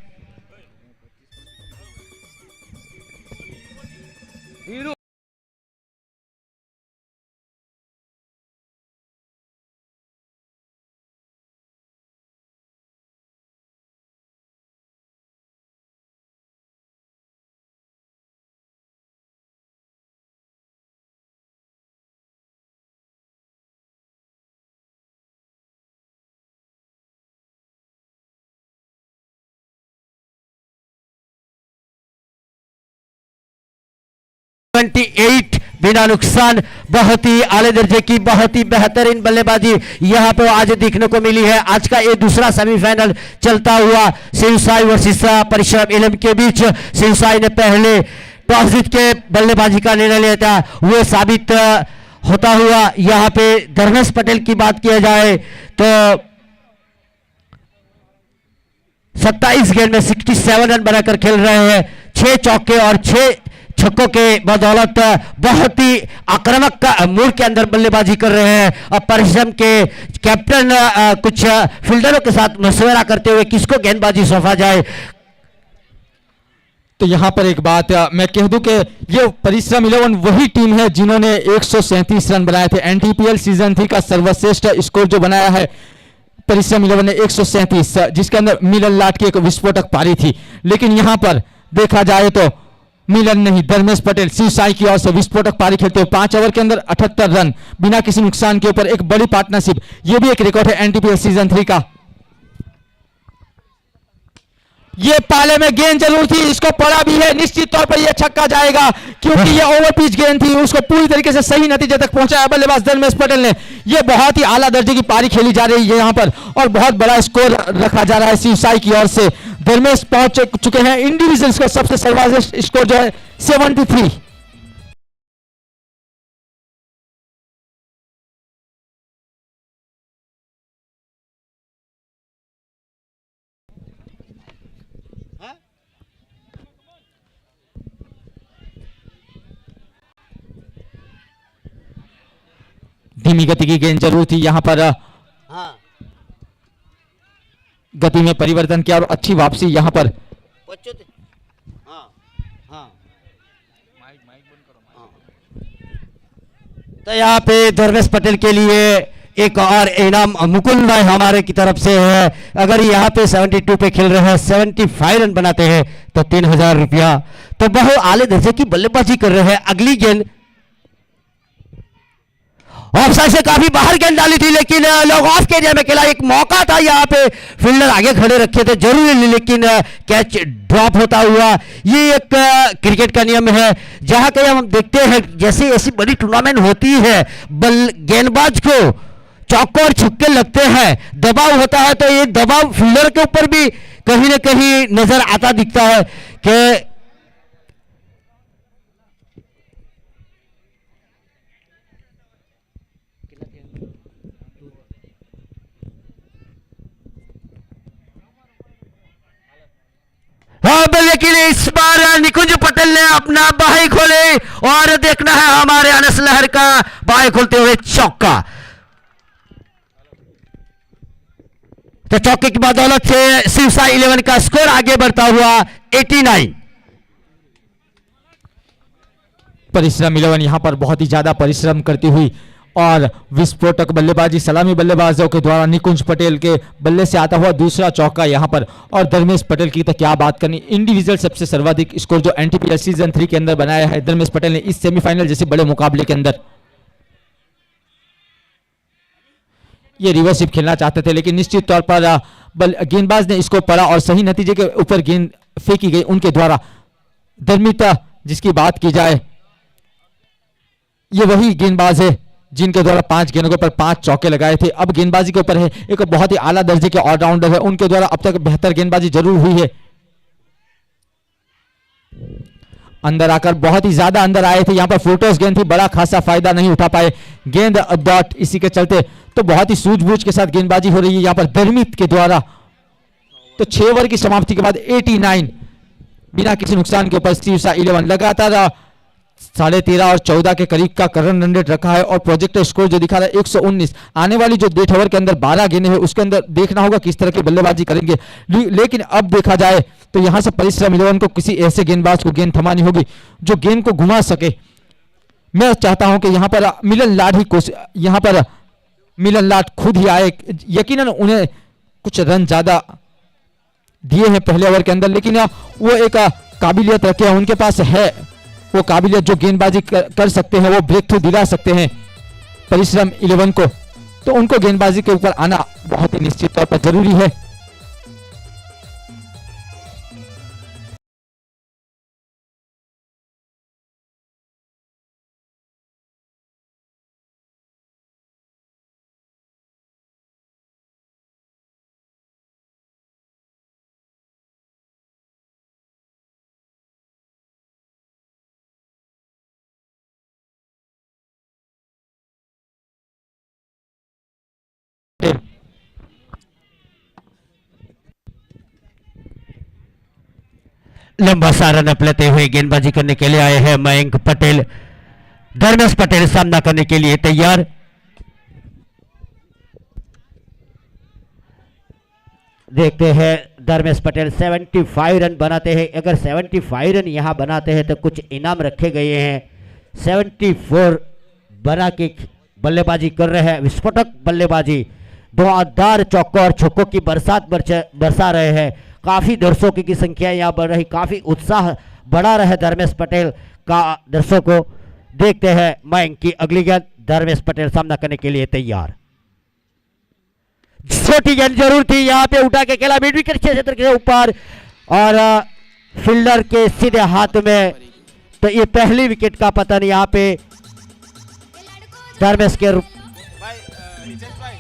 बिना नुकसान, बहुत ही आले दर्जे की, बहुत ही बेहतरीन बल्लेबाजी यहां पर आज देखने को मिली है। आज का ये दूसरा सेमीफाइनल चलता हुआ शिवसाई वर्सेस परिश्रम इलम के बीच। शिवसाई ने पहले टॉस जीत के बल्लेबाजी का निर्णय लिया था, वो साबित होता हुआ यहां पे धर्मेश पटेल की बात किया जाए तो 27 गेंद में 67 रन बनाकर खेल रहे हैं। 6 चौके और 6 छक्कों के बदौलत बहुत ही आक्रामक का मूड के अंदर बल्लेबाजी कर रहे हैं। और परिश्रम के कैप्टन कुछ फील्डरों के साथ मशवरा करते हुए किसको गेंदबाजी सौंपा जाए। तो यहां पर एक बात मैं कह दूं कि ये परिश्रम 11 वही टीम है जिन्होंने 137 रन बनाए थे। एनटीपीएल सीजन 3 का सर्वश्रेष्ठ स्कोर जो बनाया है परिश्रम 11 ने 137, जिसके अंदर मिलन लाट की एक विस्फोटक पारी थी। लेकिन यहां पर देखा जाए तो मिलन नहीं, धर्मेश पटेल शिव साई की ओर से विस्फोटक पारी खेलते हुए 5 ओवर के अंदर 78 रन बिना किसी नुकसान के ऊपर, एक बड़ी पार्टनरशिप। यह भी एक रिकॉर्ड है एनटीपीएल सीजन 3 का। ये पाले में गेंद जरूर थी, इसको पड़ा भी है, निश्चित तौर पर ये छक्का जाएगा क्योंकि ये ओवर पिच गेंद थी, उसको पूरी तरीके से सही नतीजे तक पहुंचाया बल्लेबाज धर्मेश पटेल ने। ये बहुत ही आला दर्जे की पारी खेली जा रही है यहाँ पर और बहुत बड़ा स्कोर रखा जा रहा है शिवसाई की ओर से। धर्मेश पहुंच चुके हैं इंडिविजुअल स्कोर, सबसे सर्वाधिक स्कोर जो है 73। धीमी गति की गेंद जरूर थी यहाँ पर, हाँ गति में परिवर्तन किया और अच्छी वापसी यहाँ पर। हाँ हाँ माइक माइक बंद करो हाँ। तो यहाँ पे धर्मेश पटेल के लिए एक और इनाम मुकुल भाई हमारे की तरफ से है। अगर यहाँ पे 72 पे खेल रहे हैं, 75 रन बनाते हैं तो 3000 रुपया। तो बहुत आले दर्जे की बल्लेबाजी कर रहे हैं। अगली गेंद ऑफ साइड से काफी बाहर गेंद डाली थी लेकिन लॉग ऑफ के एरिया में खेला, एक मौका था यहाँ पे, फील्डर आगे खड़े रखे थे जरूरी लेकिन कैच ड्रॉप होता हुआ। ये एक क्रिकेट का नियम है जहां कहीं हम देखते हैं जैसे ऐसी बड़ी टूर्नामेंट होती है गेंदबाज को चौके और छक्के लगते हैं, दबाव होता है, तो ये दबाव फील्डर के ऊपर भी कहीं ना कहीं नजर आता दिखता है कि हाँ लेकिन इस बार निकुंज पटेल ने अपना बाही खोले और देखना है हमारे अनस लहर का बाही खोलते हुए चौका। तो चौके की बदौलत से शिवसाई 11 का स्कोर आगे बढ़ता हुआ 89। परिश्रम 11 यहाँ पर बहुत ही ज्यादा परिश्रम करती हुई और विस्फोटक बल्लेबाजी सलामी बल्लेबाजों के द्वारा निकुंज पटेल के बल्ले से आता हुआ दूसरा चौका यहाँ पर। और धर्मेश पटेल की तो क्या बात करनी, इंडिविजुअल सबसे सर्वाधिक स्कोर जो एनटीपीएल सीजन 3 के अंदर बनाया है धर्मेश पटेल ने इस सेमीफाइनल जैसे बड़े मुकाबले के अंदर। ये रिवर्सिप खेलना चाहते थे लेकिन निश्चित तौर पर गेंदबाज ने इसको पढ़ा और सही नतीजे के ऊपर गेंद फेंकी गई उनके द्वारा। धर्मित जिसकी बात की जाए ये वही गेंदबाज है जिनके द्वारा 5 गेंदों पर 5 चौके लगाए थे। अब गेंदबाजी के ऊपर है, एक बहुत ही आला दर्जे के ऑलराउंडर है, उनके द्वारा अब तक बेहतर गेंदबाजी जरूर हुई है। अंदर आकर बहुत ही ज्यादा अंदर आए थे, यहां पर फोटोस गेंद थी, बड़ा खासा फायदा नहीं उठा पाए, गेंद डॉट इसी के चलते। तो बहुत ही सूझबूझ के साथ गेंदबाजी हो रही है यहां पर धर्मित के द्वारा। तो 6 ओवर की समाप्ति के बाद 89 बिना किसी नुकसान के ऊपर शिवसाई 11 लगातार 13.5 और 14 के करीब का करंट रन रेट रखा है और प्रोजेक्ट स्कोर जो दिखा रहा है 119। आने वाली जो डेढ़ ओवर के अंदर 12 गेंदें हैं उसके अंदर देखना होगा किस तरह की बल्लेबाजी करेंगे। लेकिन अब देखा जाए तो यहां से परिश्रम 11 को किसी ऐसे गेंदबाज को गेंद थमानी होगी जो गेंद को घुमा सके। मैं चाहता हूं कि यहां पर मिलन लाड ही यहां पर मिलन लाड खुद ही आए। यकीनन उन्हें कुछ रन ज्यादा दिए हैं पहले ओवर के अंदर लेकिन वो एक काबिलियत रखे हैं, उनके पास है वो काबिलियत जो गेंदबाजी कर सकते हैं, वो ब्रेक थ्रू दिला सकते हैं परिश्रम 11 को। तो उनको गेंदबाजी के ऊपर आना बहुत ही निश्चित तौर पर जरूरी है। लंबा सा रन अपनाते हुए गेंदबाजी करने के लिए आए हैं मयंक पटेल। धर्मेश पटेल सामना करने के लिए तैयार। देखते हैं धर्मेश पटेल 75 रन बनाते हैं। अगर 75 रन यहां बनाते हैं तो कुछ इनाम रखे गए हैं। 74 बना के बल्लेबाजी कर रहे हैं, विस्फोटक बल्लेबाजी, धुआंधार चौकों और छक्कों की बरसात बरसा रहे हैं। काफी दर्शकों की संख्या यहां बढ़ रही, काफी उत्साह बढ़ा रहे धर्मेश पटेल का। दर्शकों को देखते हैं मयंक की अगली गेंद। धर्मेश पटेल सामना करने के लिए तैयार। छोटी गेंद जरूर थी, यहां पे उठा के खेला मिड विकेट क्षेत्र के ऊपर, और फील्डर के सीधे हाथ में। तो ये पहली विकेट का पतन यहाँ पे धर्मेश के रूप। भाई रितेश भाई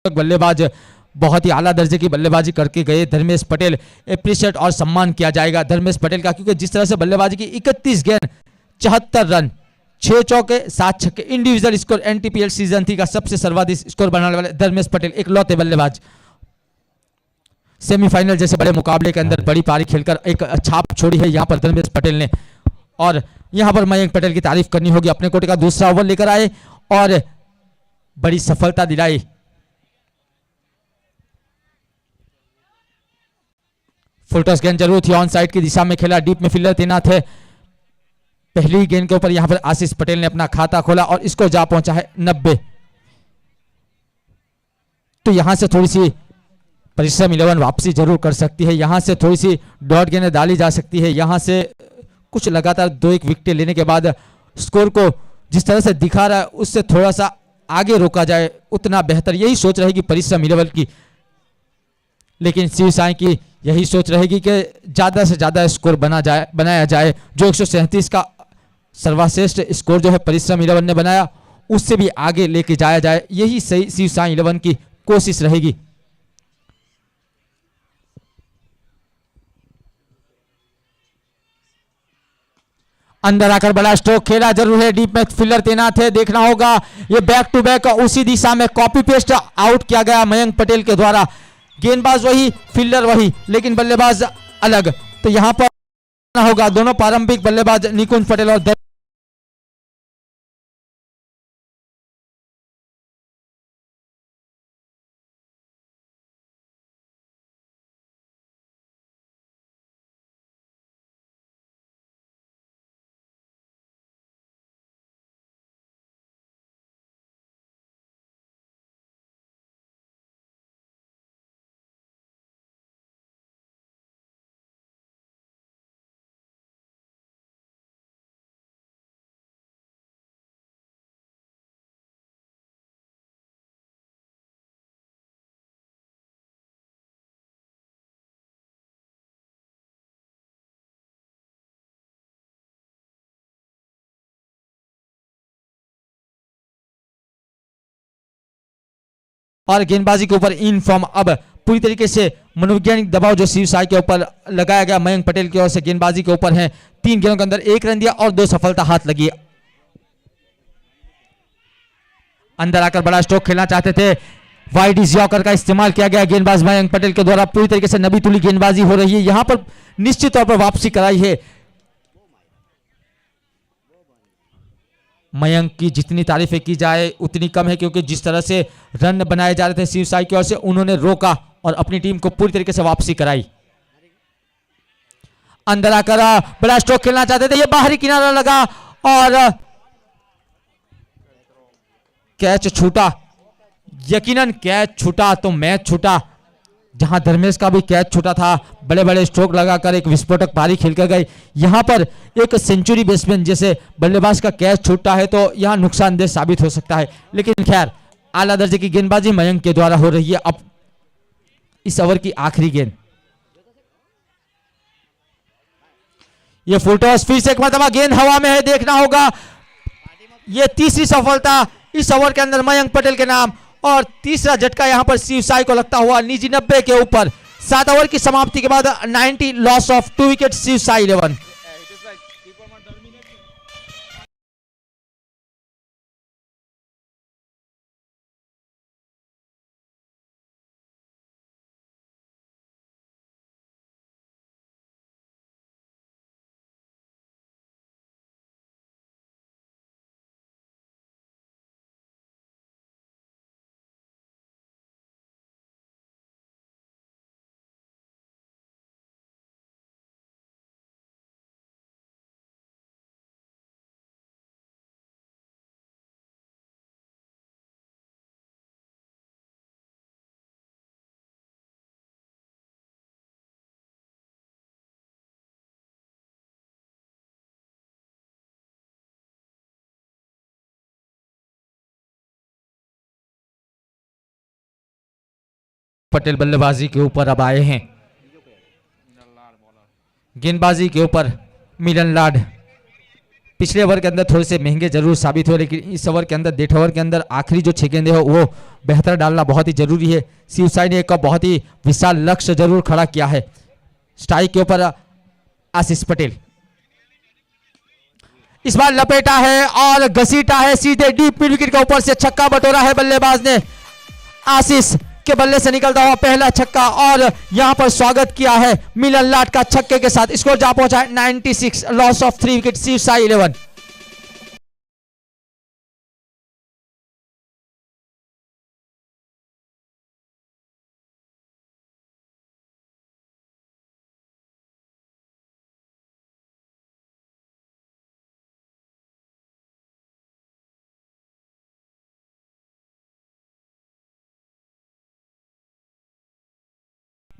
बल्लेबाज बहुत ही आला दर्जे की बल्लेबाजी करके गए धर्मेश पटेल, एप्रिशिएट और सम्मान किया जाएगा धर्मेश पटेल का, क्योंकि जिस तरह से बल्लेबाजी की 31 गेंद 74 रन 6 चौके 7 छक्के, इंडिविजुअल स्कोर एनटीपीएल सीजन 3 का सबसे सर्वाधिक स्कोर बनाने वाले धर्मेश पटेल एक लौते बल्लेबाज सेमीफाइनल जैसे बड़े मुकाबले के अंदर बड़ी पारी खेलकर एक छाप छोड़ी है यहां पर धर्मेश पटेल ने। और यहां पर मयंक पटेल की तारीफ करनी होगी, अपने कोटे का दूसरा ओवर लेकर आए और बड़ी सफलता दिलाई। फुल टॉस गेंद जरूर थी, ऑन साइड की दिशा में खेला, डीप में फील्डर तैनात है। पहली गेंद के ऊपर यहां पर आशीष पटेल ने अपना खाता खोला और इसको जा पहुंचा है 90। तो यहां से थोड़ी सी परिश्रम 11 वापसी जरूर कर सकती है, यहां से थोड़ी सी डॉट गेंदें डाली जा सकती है, यहां से कुछ लगातार 2-1 विकेट लेने के बाद स्कोर को जिस तरह से दिखा रहा है उससे थोड़ा सा आगे रोका जाए उतना बेहतर, यही सोच रहेगी परिश्रम 11 की। लेकिन शिव साई की यही सोच रहेगी कि ज्यादा से ज्यादा स्कोर बनाया जाए। जो 137 का सर्वश्रेष्ठ स्कोर जो है परिश्रम 11 ने बनाया उससे भी आगे लेके जाया जाए, यही सही शिव साई 11 की कोशिश रहेगी। अंदर आकर बड़ा स्ट्रोक खेला जरूर है, डीप में फील्डर तैनात है, देखना होगा ये बैक टू बैक उसी दिशा में कॉपी पेस्ट आउट किया गया मयंक पटेल के द्वारा। गेंदबाज वही फील्डर वही लेकिन बल्लेबाज अलग। तो यहां पर होगा दोनों पारंपरिक बल्लेबाज निकुंज पटेल और और गेंदबाजी के ऊपर इन फॉर्म अब पूरी तरीके से मनोवैज्ञानिक दबाव जो शिव साई के ऊपर लगाया गया मयंक पटेल की ओर से गेंदबाजी के ऊपर है। 3 गेंदों के अंदर 1 रन दिया और 2 सफलता हाथ लगी। अंदर आकर बड़ा स्ट्रोक खेलना चाहते थे, वाइड इज यॉर्कर का इस्तेमाल किया गया गेंदबाज मयंक पटेल के द्वारा, पूरी तरीके से नबी तुली गेंदबाजी हो रही है, यहां पर निश्चित तौर पर वापसी कराई है। मयंक की जितनी तारीफें की जाए उतनी कम है, क्योंकि जिस तरह से रन बनाए जा रहे थे शिव साई की ओर से उन्होंने रोका और अपनी टीम को पूरी तरीके से वापसी कराई। अंदर आकर बड़ा स्ट्रोक खेलना चाहते थे, ये बाहरी किनारा लगा और कैच छूटा। यकीनन कैच छूटा तो मैच छूटा, जहां धर्मेश का भी कैच छूटा था, बड़े बड़े स्ट्रोक लगाकर एक विस्फोटक पारी खेलकर गए। यहां पर एक सेंचुरी बैट्समैन जैसे बल्लेबाज का कैच छूटता है तो यहां नुकसानदेह साबित हो सकता है, लेकिन खैर आला दर्जे की गेंदबाजी मयंक के द्वारा हो रही है। अब इस ओवर की आखिरी गेंद, ये फुल टॉस फिर से एक मरतबा गेंद हवा में है, देखना होगा ये तीसरी सफलता इस ओवर के अंदर मयंक पटेल के नाम और तीसरा झटका यहां पर शिव साई को लगता हुआ निजी 90 के ऊपर। 7 ओवर की समाप्ति के बाद 90 loss of 2 wicket Shiv Sai 11। Patel बल्लेबाजी के ऊपर अब आए हैं। गेंदबाजी के ऊपर मिलन लाड पिछले ओवर के अंदर थोड़े से महंगे जरूर साबित हुए, लेकिन इस ओवर के अंदर 1.5 ओवर के अंदर आखिरी जो 6 गेंदे हो वो बेहतर डालना बहुत ही जरूरी है। शिवसाई ने एक बहुत ही विशाल लक्ष्य जरूर खड़ा किया है। स्ट्राइक के ऊपर आशीष पटेल इस बार लपेटा है और घसीटा है सीधे डीप मिड विकेट के ऊपर से छक्का बटोरा है बल्लेबाज ने। आशीष के बल्ले से निकलता हुआ पहला छक्का और यहां पर स्वागत किया है मिलन लाड का छक्के के साथ। स्कोर जा पहुंचा है 96, लॉस ऑफ 3 विकेट शिवसाई 11।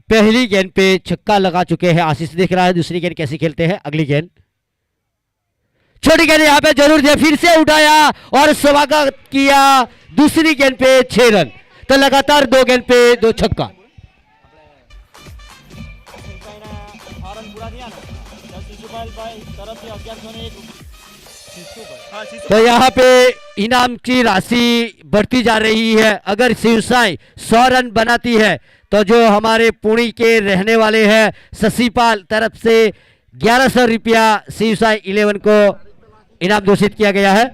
पहली गेंद पे छक्का लगा चुके हैं आशीष। देख रहा है दूसरी गेंद कैसे खेलते हैं। अगली गेंद छोटी गेंद यहां पे जरूर दिया, फिर से उठाया और स्वागत किया। दूसरी गेंद पे 6 रन, तो लगातार 2 गेंद पे 2 छक्का। तो यहाँ पे इनाम की राशि बढ़ती जा रही है। अगर शिवसाई 100 रन बनाती है तो जो हमारे पुणे के रहने वाले हैं शशिपाल तरफ से 1100 रुपया शिवसाई 11 को इनाम घोषित किया गया है।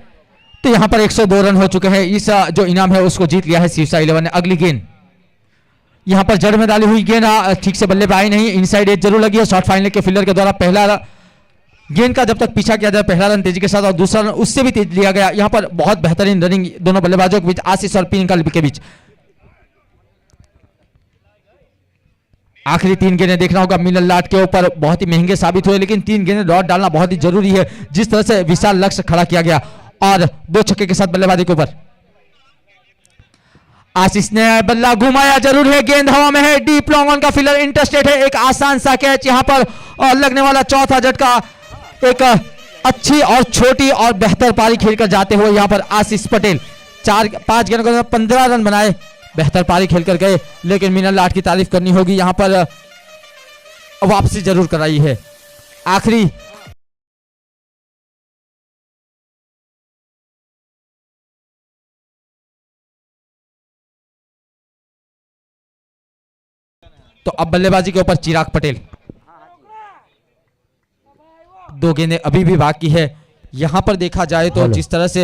तो यहां पर 102 रन हो चुके हैं। इस जो इनाम है उसको जीत लिया है शिवसाई 11 ने। अगली गेंद यहां पर जड़ में डाली हुई गेंद ठीक से बल्ले पे आई नहीं, इनसाइड एज जरूर लगी है। शॉर्ट फाइनल के फील्डर के द्वारा पहला गेंद का जब तक पीछा किया जाए, पहला रन तेजी के साथ और दूसरा रन उससे भी तेज लिया गया। यहां पर बहुत बेहतरीन रनिंग दोनों बल्लेबाजों के बीच, आशीष और पिंकल के बीच। आखिरी 3 गेंदें देखना होगा मिलन लाड के ऊपर, बहुत ही महंगे साबित हुए, लेकिन 3 गेंदें डॉट डालना बहुत ही जरूरी है। जिस तरह से विशाल लक्ष्य खड़ा किया गया और 2 छक्के के साथ बल्लेबाजी के ऊपर आशीष ने बल्ला घुमाया जरूर है, गेंद हवा में है, डीप लॉन्ग ऑन का फील्डर इंटरस्टेट है। एक आसान सा कैच यहां पर और लगने वाला चौथा झटका। एक अच्छी और छोटी और बेहतर पारी खेलकर जाते हुए यहां पर आशीष पटेल 5 गेंदों के 15 रन बनाए, बेहतर पारी खेलकर गए। लेकिन मिलन लाड की तारीफ करनी होगी, यहां पर वापसी जरूर कराई है। आखिरी तो अब बल्लेबाजी के ऊपर चिराग पटेल। 2 गेंदें अभी भी बाकी है। यहां पर देखा जाए तो जिस तरह से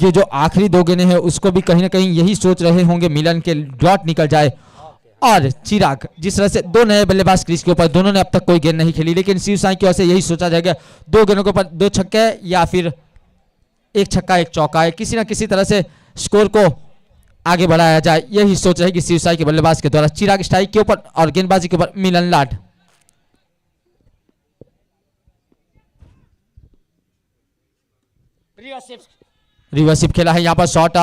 ये जो आखिरी 2 गेंदें हैं उसको भी कहीं ना कहीं यही सोच रहे होंगे मिलन के डॉट निकल जाए। और चिराग जिस तरह से 2 नए बल्लेबाज क्रीज के ऊपर, दोनों ने अब तक कोई गेंद नहीं खेली, लेकिन शिवसाई की ओर से यही सोचा जाएगा 2 गेंदों के ऊपर 2 छक्के या फिर 1 छक्का 1 चौका है, किसी ना किसी तरह से स्कोर को आगे बढ़ाया जाए। यही सोच रहेगी शिवसाई के बल्लेबाज के द्वारा। चिराग स्ट्राइक के ऊपर और गेंदबाजी के ऊपर मिलन लाड। रिवर्सिव खेला है यहाँ पर। शॉर्ट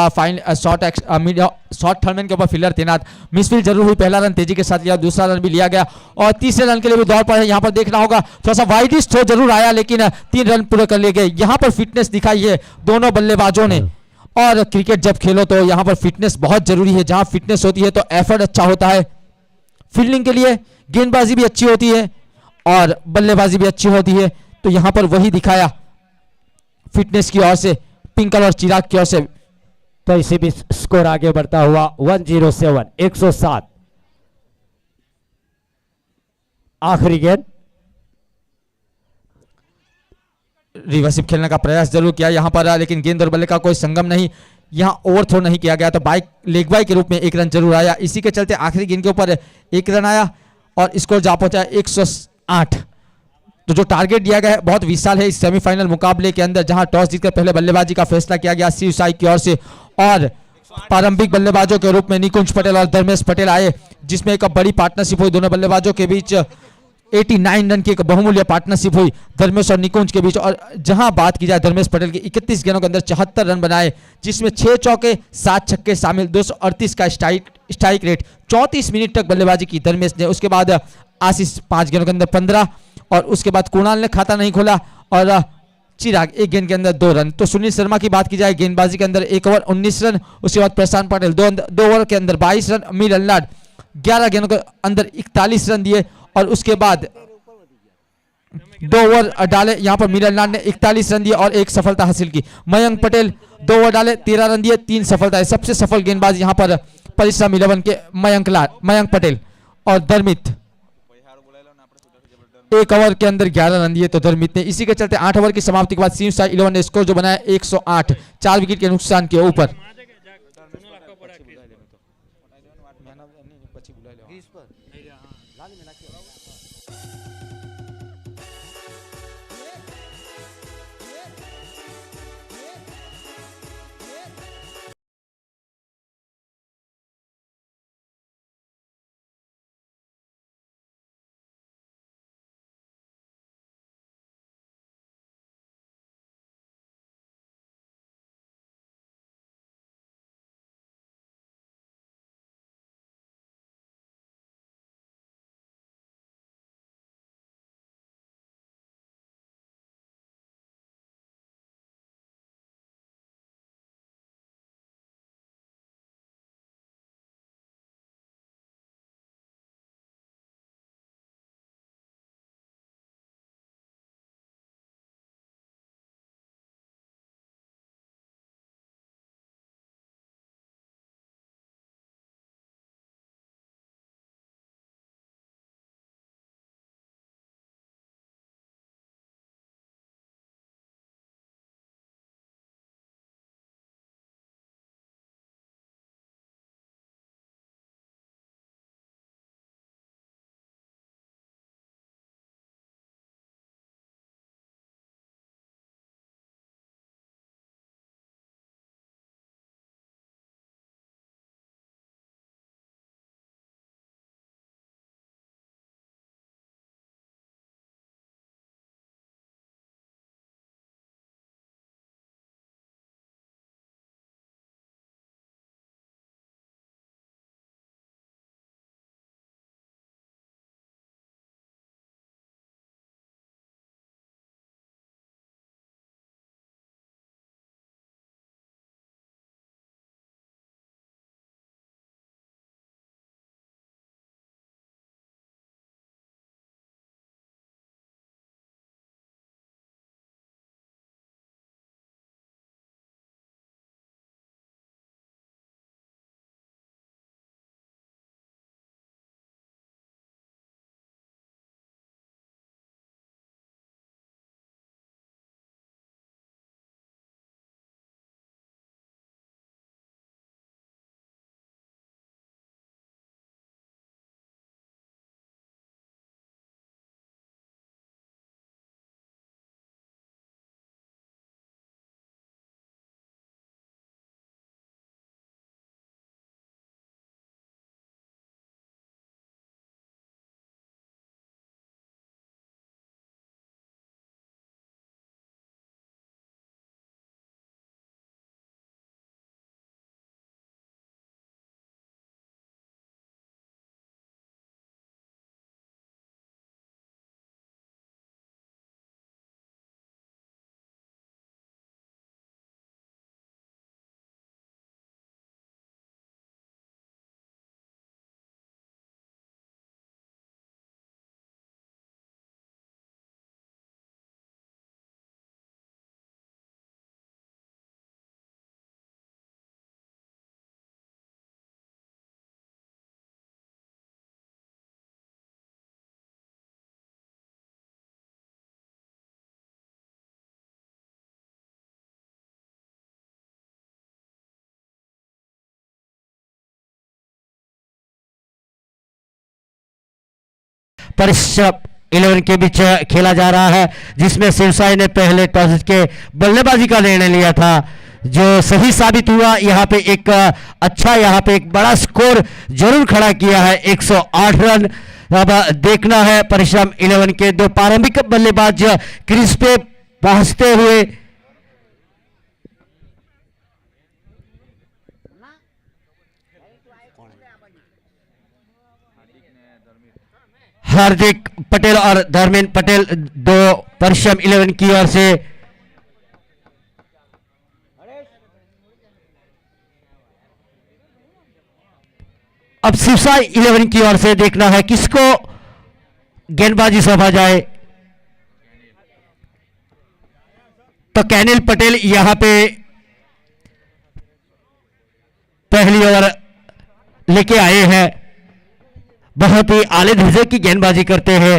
थर्डमैन के ऊपर फील्डर तैनात, मिसफील्ड जरूर हुई, पहला रन तेजी के साथ लिया, दूसरा रन भी लिया गया और तीसरे रन के लिए भी दौड़ पर है। यहाँ पर देखना होगा थोड़ा सा वाइडिश थ्रो जरूर आया, लेकिन 3 रन पूरे कर लिए गए। यहाँ पर फिटनेस दिखाई है दोनों बल्लेबाजों ने। और क्रिकेट जब खेलो तो यहाँ पर फिटनेस बहुत जरूरी है। जहां फिटनेस होती है तो एफर्ट अच्छा होता है, फील्डिंग के लिए गेंदबाजी भी अच्छी होती है और बल्लेबाजी भी अच्छी होती है। तो यहाँ पर वही दिखाया फिटनेस की ओर से पिंकल और चिराग की ओर से। तो इसी भी स्कोर आगे बढ़ता हुआ 107, 107। आखिरी गेंद रिवर्सिव खेलने का प्रयास जरूर किया यहाँ पर, लेकिन गेंद और बल्ले का कोई संगम नहीं। यहाँ ओवरथ्रो नहीं किया गया तो लेग बाई के रूप में 1 रन जरूर आया। इसी के चलते आखिरी गेंद के ऊपर 1 रन आया और स्कोर जा पहुंचा 108। तो जो टारगेट दिया गया है बहुत विशाल है इस सेमीफाइनल मुकाबले के अंदर, जहां टॉस जीतकर पहले बल्लेबाजी का फैसला किया गया शिवसाई की ओर से और प्रारंभिक बल्लेबाजों के रूप में निकुंज पटेल और धर्मेश पटेल आए, जिसमें एक बड़ी पार्टनरशिप हुई दोनों बल्लेबाजों के बीच। 89 रन की एक बहुमूल्य पार्टनरशिप हुई धर्मेश और निकुंज के बीच। और जहां बात की जाए धर्मेश पटेल की 31 गेंदों के अंदर 74 रन बनाए, जिसमें 6 चौके 7 छक्के शामिल, 238 का स्ट्राइक रेट, 34 मिनट तक बल्लेबाजी की धर्मेश ने। उसके बाद आशीष 5 गेंदों के अंदर 15 और उसके बाद कुणाल ने खाता नहीं खोला और चिराग 1 गेंद के अंदर 2 रन। तो सुनील शर्मा की बात की जाए गेंदबाजी के अंदर 1 ओवर 19 रन, उसके बाद प्रशांत पटेल 2 ओवर के अंदर 22 रन, मिलन लाड 11 गेंदों के अंदर 41 रन दिए और उसके बाद 2 ओवर डाले। यहां पर मीरालाल ने 41 रन दिए और एक सफलता हासिल की। मयंक पटेल 2 ओवर डाले, 13 रन दिए, 3 सफलताएं। सबसे सफल गेंदबाज यहां पर परिश्रम 11 के मयंक पटेल और धर्मित 1 ओवर के अंदर 11 रन दिए तो धर्मित ने। इसी के चलते 8 ओवर की समाप्ति के बाद शिवसाई 11 ने स्कोर जो बनाया 108, 4 विकेट के नुकसान के ऊपर। परिश्रम 11 के बीच खेला जा रहा है, जिसमें शिवसाई ने पहले टॉस जीत के बल्लेबाजी का निर्णय लिया था, जो सही साबित हुआ। यहाँ पे एक अच्छा, यहाँ पे एक बड़ा स्कोर जरूर खड़ा किया है, 108 रन। अब देखना है परिश्रम 11 के दो प्रारंभिक बल्लेबाज क्रीज पे पहुंचते हुए। हार्दिक पटेल और धर्मेंद्र पटेल, दो परिश्रम 11 की ओर से। अब शिवसा 11 की ओर से देखना है किसको गेंदबाजी सौंपा जाए। तो कैनिल पटेल यहां पे पहली ओवर लेके आए हैं, बहुत ही आले दर्जे की गेंदबाजी करते हैं।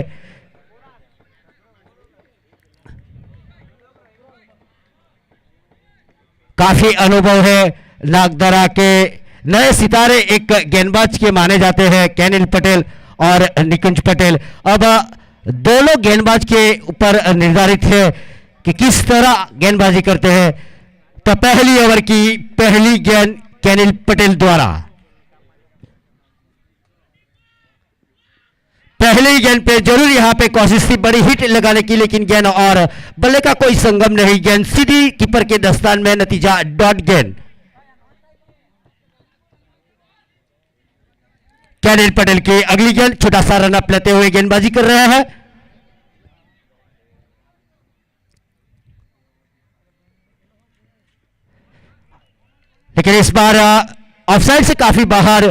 काफी अनुभव है, नागदरा के नए सितारे एक गेंदबाज के माने जाते हैं कैनिल पटेल और निकुंज पटेल। अब दोनों गेंदबाज के ऊपर निर्धारित है कि किस तरह गेंदबाजी करते हैं। तो पहली ओवर की पहली गेंद कैनिल पटेल द्वारा, पहली गेंद पे जरूर यहां पे कोशिश थी बड़ी हिट लगाने की, लेकिन गेंद और बल्ले का कोई संगम नहीं, गेंद सीधी कीपर के दस्तान में, नतीजा डॉट गेंद। कैनिल पटेल की अगली गेंद, छोटा सा रन अप लेते हुए गेंदबाजी कर रहे हैं। लेकिन इस बार ऑफसाइड से काफी बाहर,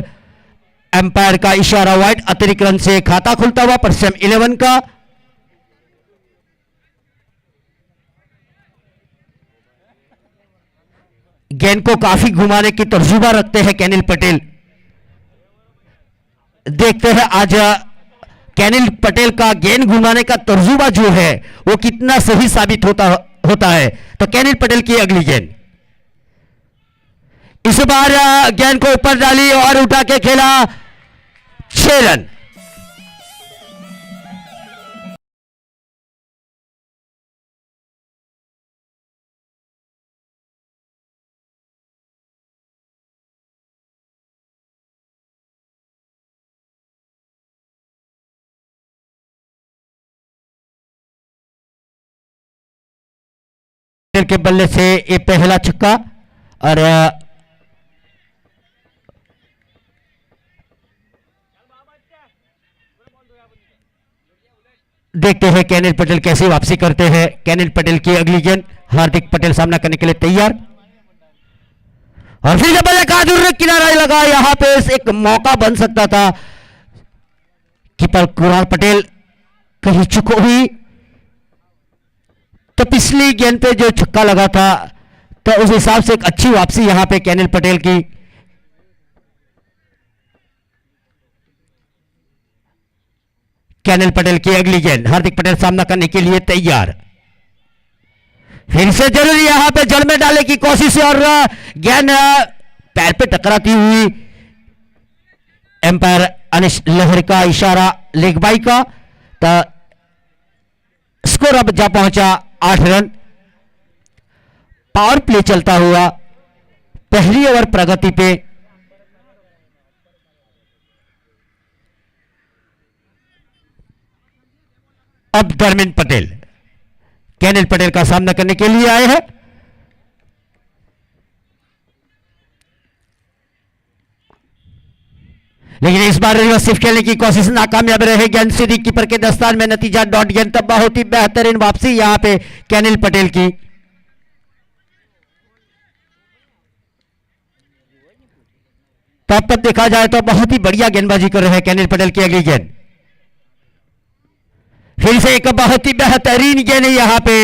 एम्पायर का इशारा, वाइड अतिरिक्त रन से खाता खुलता हुआ परचम 11 का। गेंद को काफी घुमाने की तर्जुबा रखते हैं कैनिल पटेल। देखते हैं आज कैनिल पटेल का गेंद घुमाने का तर्जुबा जो है वो कितना सही साबित होता है। तो कैनिल पटेल की अगली गेंद, इस बार गेंद को ऊपर डाली और उठा के खेला, 6 रन। के बल्ले से ये पहला छक्का और देखते हैं कैनिल पटेल कैसी वापसी करते हैं। कैनिल पटेल की अगली गेंद, हार्दिक पटेल सामना करने के लिए तैयार, और फिर जब बल्ले किनारा लगा, यहां पे एक मौका बन सकता था। कीपर कुणाल पटेल कहीं चूक हुई, तो पिछली गेंद पे जो छक्का लगा था तो उस हिसाब से एक अच्छी वापसी यहां पे कैनिल पटेल की। कैनिल पटेल की अगली गेंद, हार्दिक पटेल सामना करने के लिए तैयार, फिर से जरूर यहां पे जड़ में डालने की कोशिश और गेंद पैर पे टकराती हुई, एम्पायर अनिश लहर का इशारा लेग बाई का। तो स्कोर अब जा पहुंचा 8 रन। पावर प्ले चलता हुआ पहली ओवर प्रगति पे। अब धर्मेंद्र पटेल कैनिल पटेल का सामना करने के लिए आए हैं। लेकिन इस बार रिवर्सिव खेलने की कोशिश नाकामयाब रहे, गेंद सीधी कीपर के दस्तान में, नतीजा डॉट गेंद। तब बहुत ही बेहतरीन वापसी यहां पे कैनिल पटेल की। तब तक देखा जाए तो बहुत ही बढ़िया गेंदबाजी कर रहे हैं कैनिल पटेल की अगली गेंद, फिर से एक बहुत ही बेहतरीन गेंद यहां पे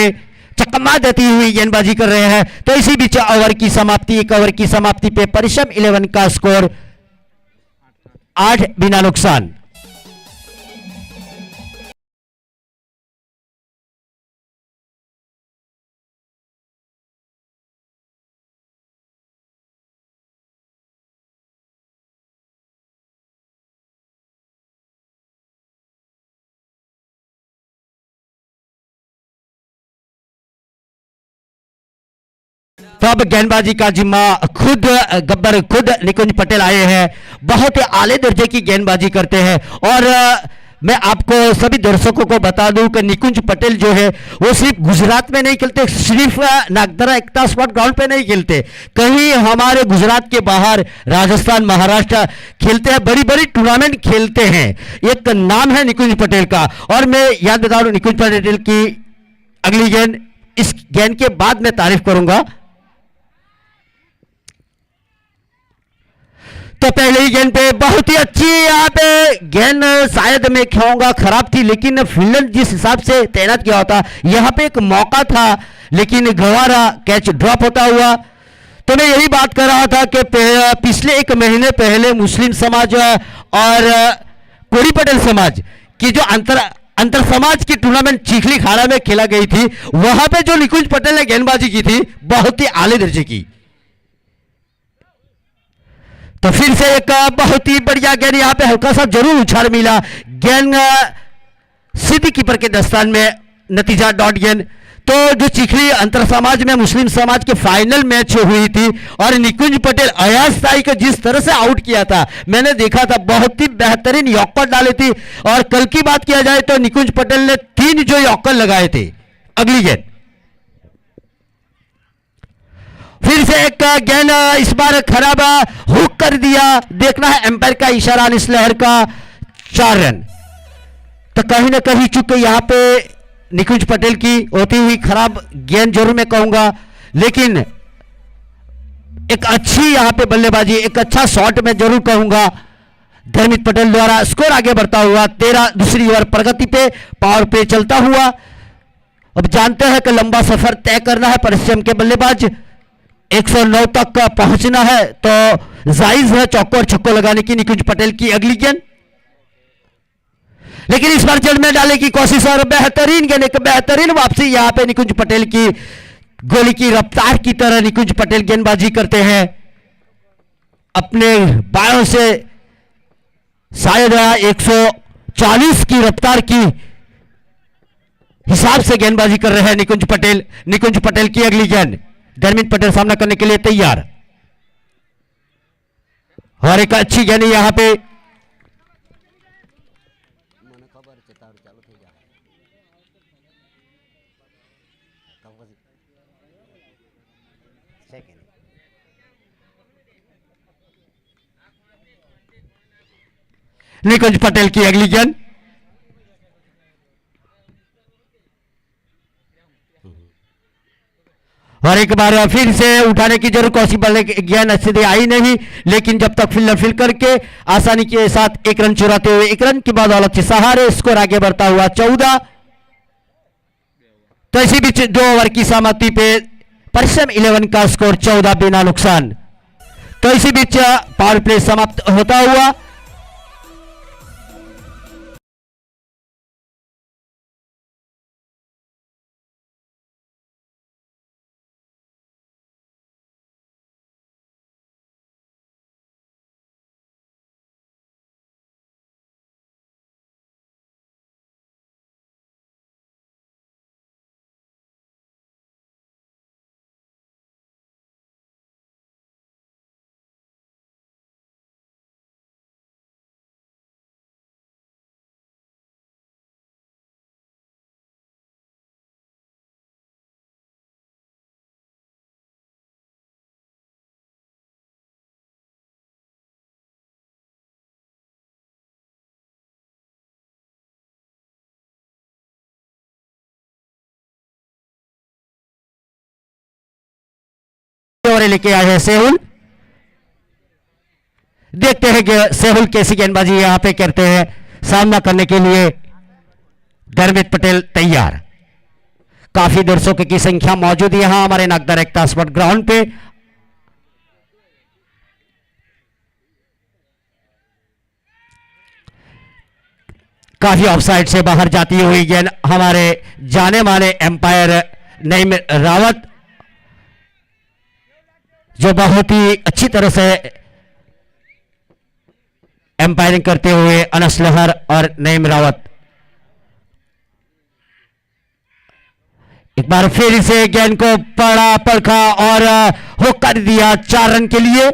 चकमा देती हुई गेंदबाजी कर रहे हैं। तो इसी बीच ओवर की समाप्ति, एक ओवर की समाप्ति पे परिश्रम 11 का स्कोर 8 बिना नुकसान। तो अब गेंदबाजी का जिम्मा खुद गब्बर, खुद निकुंज पटेल आए हैं। बहुत ही आले दर्जे की गेंदबाजी करते हैं। और मैं आपको सभी दर्शकों को बता दूं कि निकुंज पटेल जो है वो सिर्फ गुजरात में नहीं खेलते, सिर्फ नागदरा एकता स्पोर्ट ग्राउंड पे नहीं खेलते, कहीं हमारे गुजरात के बाहर राजस्थान, महाराष्ट्र खेलते हैं, बड़ी बड़ी टूर्नामेंट खेलते हैं। एक नाम है निकुंज पटेल का। और मैं याद बता दूं, निकुंज पटेल की अगली गेंद, इस गेंद के बाद मैं तारीफ करूंगा। तो पहले ही गेंद पे बहुत ही अच्छी यहाँ पे गेंद, शायद मैं कहूंगा खराब थी, लेकिन फील्डर जिस हिसाब से तैनात किया होता, यहाँ पे एक मौका था लेकिन गंवारा, कैच ड्रॉप होता हुआ। तो मैं यही बात कर रहा था कि पिछले एक महीने पहले मुस्लिम समाज और कोरी पटेल समाज की जो अंतर समाज की टूर्नामेंट चिखली खाड़ा में खेला गई थी, वहां पे जो निकुंज पटेल ने गेंदबाजी की थी बहुत ही आले दर्जे की। तो फिर से एक बहुत ही बढ़िया गेंद, यहां पे हल्का सा जरूर उछाल मिला, गेंद सीधी कीपर के दस्तान में, नतीजा डॉट गेंद। तो जो चिखली अंतर समाज में मुस्लिम समाज के फाइनल मैच हुई थी और निकुंज पटेल अयाज साई को जिस तरह से आउट किया था, मैंने देखा था, बहुत ही बेहतरीन यॉर्कर डाले थी। और कल की बात किया जाए तो निकुंज पटेल ने 3 जो यॉर्कर लगाए थे। अगली गेंद फिर से एक गेंद, इस बार खराब हुक कर दिया, देखना है एम्पायर का इशारा, अनिस लहर का 4 रन। तो कहीं ना कहीं चूक यहां पे निकुंज पटेल की होती हुई खराब गेंद जरूर मैं कहूंगा, लेकिन एक अच्छी यहां पे बल्लेबाजी, एक अच्छा शॉट मैं जरूर कहूंगा धर्मित पटेल द्वारा। स्कोर आगे बढ़ता हुआ 13, दूसरी ओवर प्रगति पे, पावर पे चलता हुआ। अब जानते हैं कि लंबा सफर तय करना है परिश्रम के बल्लेबाज, 109 तक पहुंचना है, तो जायज है चौको और छक्को लगाने की निकुंज पटेल की अगली गेंद। लेकिन इस बार जड़ में डालने की कोशिश और बेहतरीन गेंद, एक बेहतरीन वापसी यहां पे निकुंज पटेल की, गोली की रफ्तार की तरह निकुंज पटेल गेंदबाजी करते हैं अपने बायों से, शायद 140 की रफ्तार की हिसाब से गेंदबाजी कर रहे हैं निकुंज पटेल। निकुंज पटेल की अगली गेंद, धर्मित पटेल सामना करने के लिए तैयार, और एक अच्छी गेंद यहां पे, निकुंज पटेल की अगली गेंद, और एक बार फिर से उठाने की जरूर कोशिश, बल्ले गेंद स्थिति आई नहीं, लेकिन जब तक फील्डर फील्ड करके आसानी के साथ 1 रन चुराते हुए, 1 रन के बाद औलत के सहारे स्कोर आगे बढ़ता हुआ 14। तो इसी बीच 2 ओवर की सहमति पे परिश्रम 11 का स्कोर 14 बिना नुकसान। तो इसी बीच पावर प्ले समाप्त होता हुआ ओवर लेके आए हैं सेहुल। देखते हैं कि सेहुल कैसी गेंदबाजी यहां पे करते हैं, सामना करने के लिए धर्मित पटेल तैयार। काफी दर्शकों की संख्या मौजूद है यहां हमारे नागदा एकता स्पोर्ट ग्राउंड पे। काफी ऑफसाइड से बाहर जाती हुई गेंद, हमारे जाने माने एम्पायर नईम रावत, जो बहुत ही अच्छी तरह से एम्पायरिंग करते हुए, अनस लहर और नईम रावत, एक बार फिर से गेंद को पड़ा परखा और हुक कर दिया 4 रन के लिए।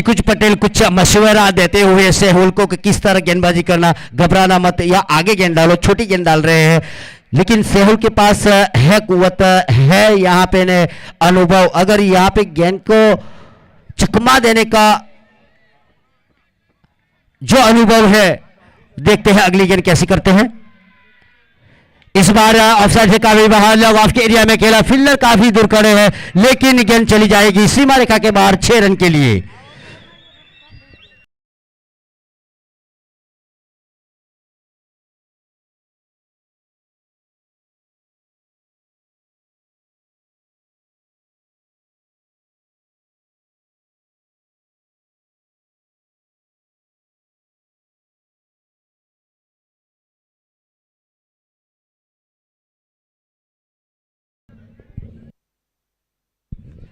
कुछ पटेल कुछ मशवरा देते हुए सेहुल को कि किस तरह गेंदबाजी करना, घबराना मत या आगे गेंद डालो, छोटी गेंद डाल रहे हैं। लेकिन सेहुल के पास है कुव्वत, है यहाँ पे ने अनुभव। अगर यहाँ पे गेंद को चकमा देने का जो अनुभव है, देखते हैं अगली गेंद कैसी करते हैं। इस बार ऑफसाइड से काफी बाहर, ऑफ के एरिया में खेला, फील्डर काफी दूर खड़े हैं, लेकिन गेंद चली जाएगी सीमा रेखा के बाहर 6 रन के लिए।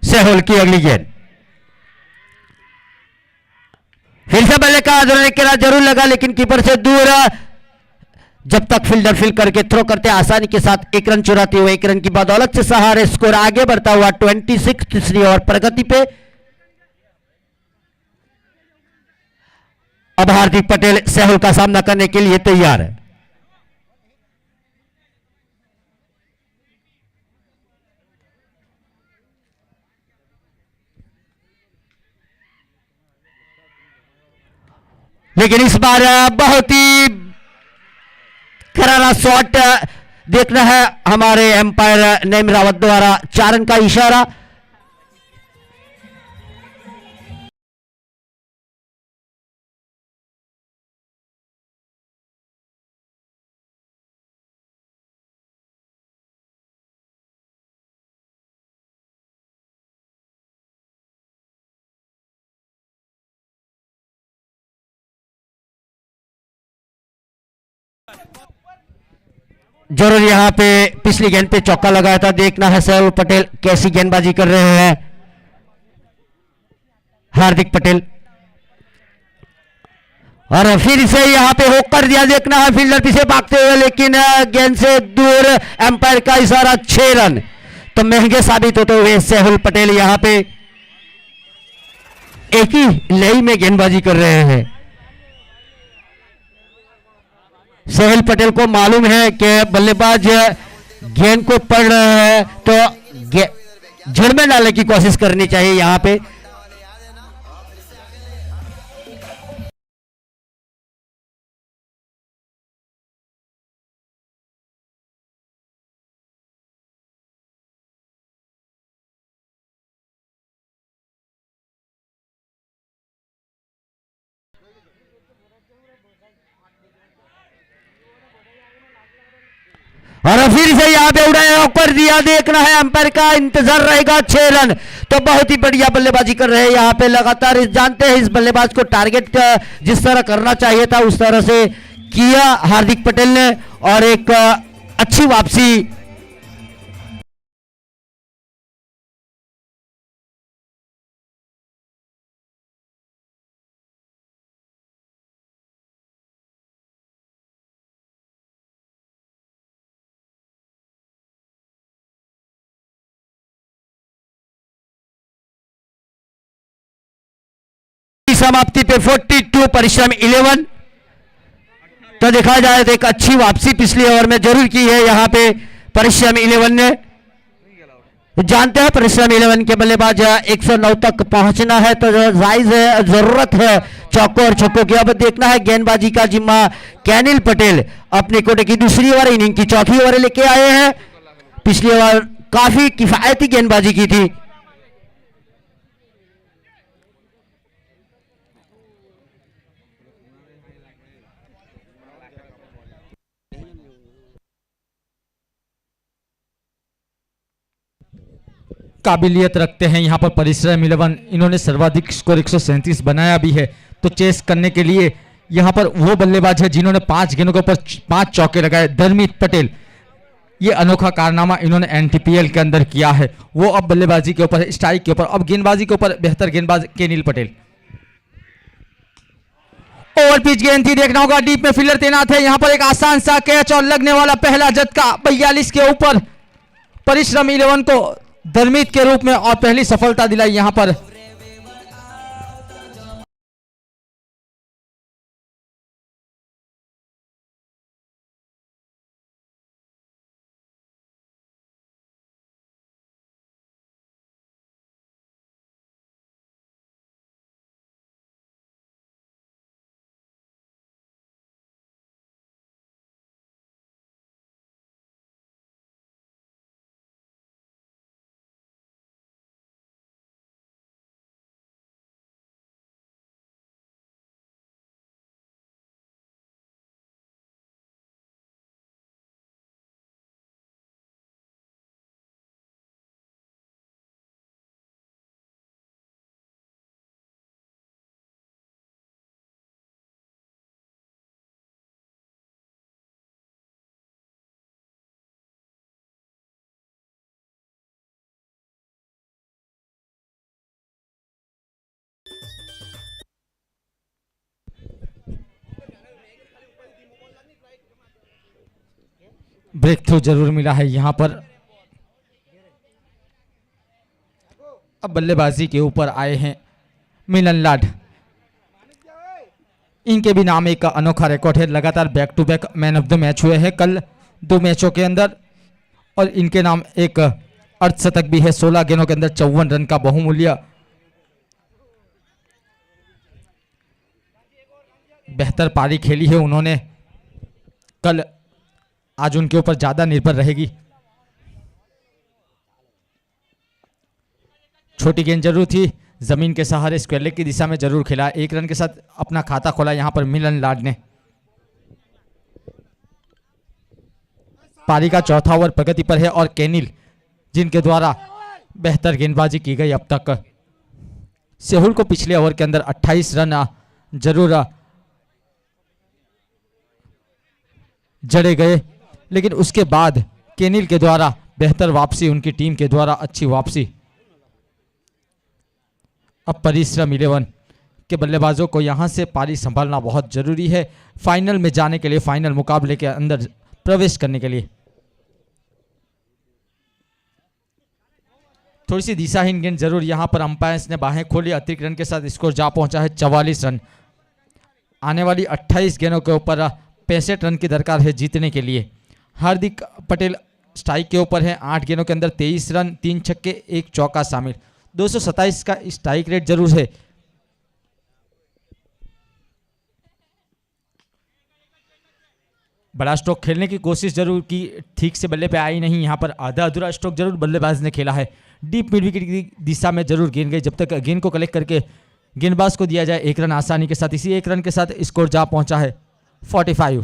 सेहुल की अगली गेंद, फिर से बल्ले का किनारा जरूर लगा, लेकिन कीपर से दूर। जब तक फील्डर फील्ड करके थ्रो करते आसानी के साथ 1 रन चुराते हुए 1 रन की बदौलत से सहारे स्कोर आगे बढ़ता हुआ 26 तीसरी ओवर प्रगति पे। अब हार्दिक पटेल सेहुल का सामना करने के लिए तैयार है। लेकिन इस बार बहुत ही करारा शॉट देखना है हमारे एम्पायर नईम रावत द्वारा, 4 रन का इशारा। जरूर यहां पे पिछली गेंद पे चौका लगाया था, देखना है सेहुल पटेल कैसी गेंदबाजी कर रहे हैं। हार्दिक पटेल और फिर से यहां पे होकर दिया, देखना है फील्डर पीछे भागते हुए, लेकिन गेंद से दूर, एम्पायर का इशारा 6 रन। तो महंगे साबित होते हुए सेहुल पटेल यहां पे एक ही लई में गेंदबाजी कर रहे हैं। सेहुल पटेल को मालूम है कि बल्लेबाज गेंद को पढ़ रहे हैं, तो जड़ में डालने की कोशिश करनी चाहिए यहां पे। और फिर से यहां पे उड़ाया कर दिया, देखना है अंपायर का इंतजार रहेगा, 6 रन। तो बहुत ही बढ़िया बल्लेबाजी कर रहे हैं यहां पे लगातार। जानते हैं इस बल्लेबाज को टारगेट जिस तरह करना चाहिए था उस तरह से किया हार्दिक पटेल ने, और एक अच्छी वापसी। समाप्ति पे 42 परिश्रम 11। तो देखा जाए तो एक अच्छी वापसी पिछले ओवर में जरूर की है यहां पे परिश्रम 11 ने। जानते हैं परिश्रम 11 के बल्लेबाज 109 तक पहुंचना है, तो जायज है, जरूरत है चौकों और छक्कों की। अब देखना है गेंदबाजी का जिम्मा कैनिल पटेल अपने कोटे की दूसरी ओवर, इनिंग की चौथी ओवर लेके आए हैं। पिछली ओवर काफी किफायती गेंदबाजी की थी। काबिलियत रखते हैं यहाँ पर परिश्रम 11, इन्होंने सर्वाधिक स्कोर 137 बनाया भी है। तो चेस करने के लिए यहाँ पर वो बल्लेबाज है जिन्होंने 5 गेंदों के ऊपर 5 चौके लगाए, धर्मित पटेल। ये अनोखा कारनामा इन्होंने एनटीपीएल के अंदर किया है। वो अब बल्लेबाजी के ऊपर, स्ट्राइक के ऊपर, अब गेंदबाजी के ऊपर बेहतर गेंदबाज केनिल पटेल। ओवर पिच गेंद थी, देखना होगा डीप में फील्डर तैनात है। यहाँ पर एक आसान सा कैच और लगने वाला पहला झटका 42 के ऊपर परिश्रम 11 को धर्मित के रूप में, और पहली सफलता दिलाई यहां पर। ब्रेक थ्रू जरूर मिला है यहाँ पर। अब बल्लेबाजी के ऊपर आए हैं मिलन लाड। इनके भी नाम एक अनोखा रिकॉर्ड है, लगातार back to back man of the match हुए हैं कल 2 मैचों के अंदर, और इनके नाम एक अर्धशतक भी है 16 गेंदों के अंदर 54 रन का बहुमूल्य। बेहतर पारी खेली है उन्होंने कल, आज उनके ऊपर ज्यादा निर्भर रहेगी। छोटी गेंद जरूर थी, जमीन के सहारे स्क्वायर लेग की दिशा में जरूर खेला। 1 रन के साथ अपना खाता खोला यहां पर मिलन लाड ने। पारी का चौथा ओवर प्रगति पर है और केनिल जिनके द्वारा बेहतर गेंदबाजी की गई अब तक। सेहुल को पिछले ओवर के अंदर 28 रन जरूर जड़े गए, लेकिन उसके बाद केनिल के द्वारा बेहतर वापसी, उनकी टीम के द्वारा अच्छी वापसी। अब परिश्रम 11 के बल्लेबाजों को यहां से पारी संभालना बहुत जरूरी है फाइनल में जाने के लिए, फाइनल मुकाबले के अंदर प्रवेश करने के लिए। थोड़ी सी दिशाहीन गेंद जरूर यहां पर अंपायर्स ने बाहें खोली। अतिरिक्त रन के साथ स्कोर जा पहुंचा है 44 रन। आने वाली 28 गेंदों के ऊपर 65 रन की दरकार है जीतने के लिए। हार्दिक पटेल स्ट्राइक के ऊपर है, 8 गेंदों के अंदर 23 रन, 3 छक्के 1 चौका शामिल। 227 का स्ट्राइक रेट जरूर है। बड़ा स्ट्रोक खेलने की कोशिश जरूर की, ठीक से बल्ले पे आई नहीं। यहां पर आधा अधूरा स्ट्रोक जरूर बल्लेबाज ने खेला है। डीप मिड विकेट की दिशा में जरूर गेंद गई, जब तक गेंद को कलेक्ट करके गेंदबाज को दिया जाए 1 रन आसानी के साथ। इसी 1 रन के साथ स्कोर जा पहुंचा है 45।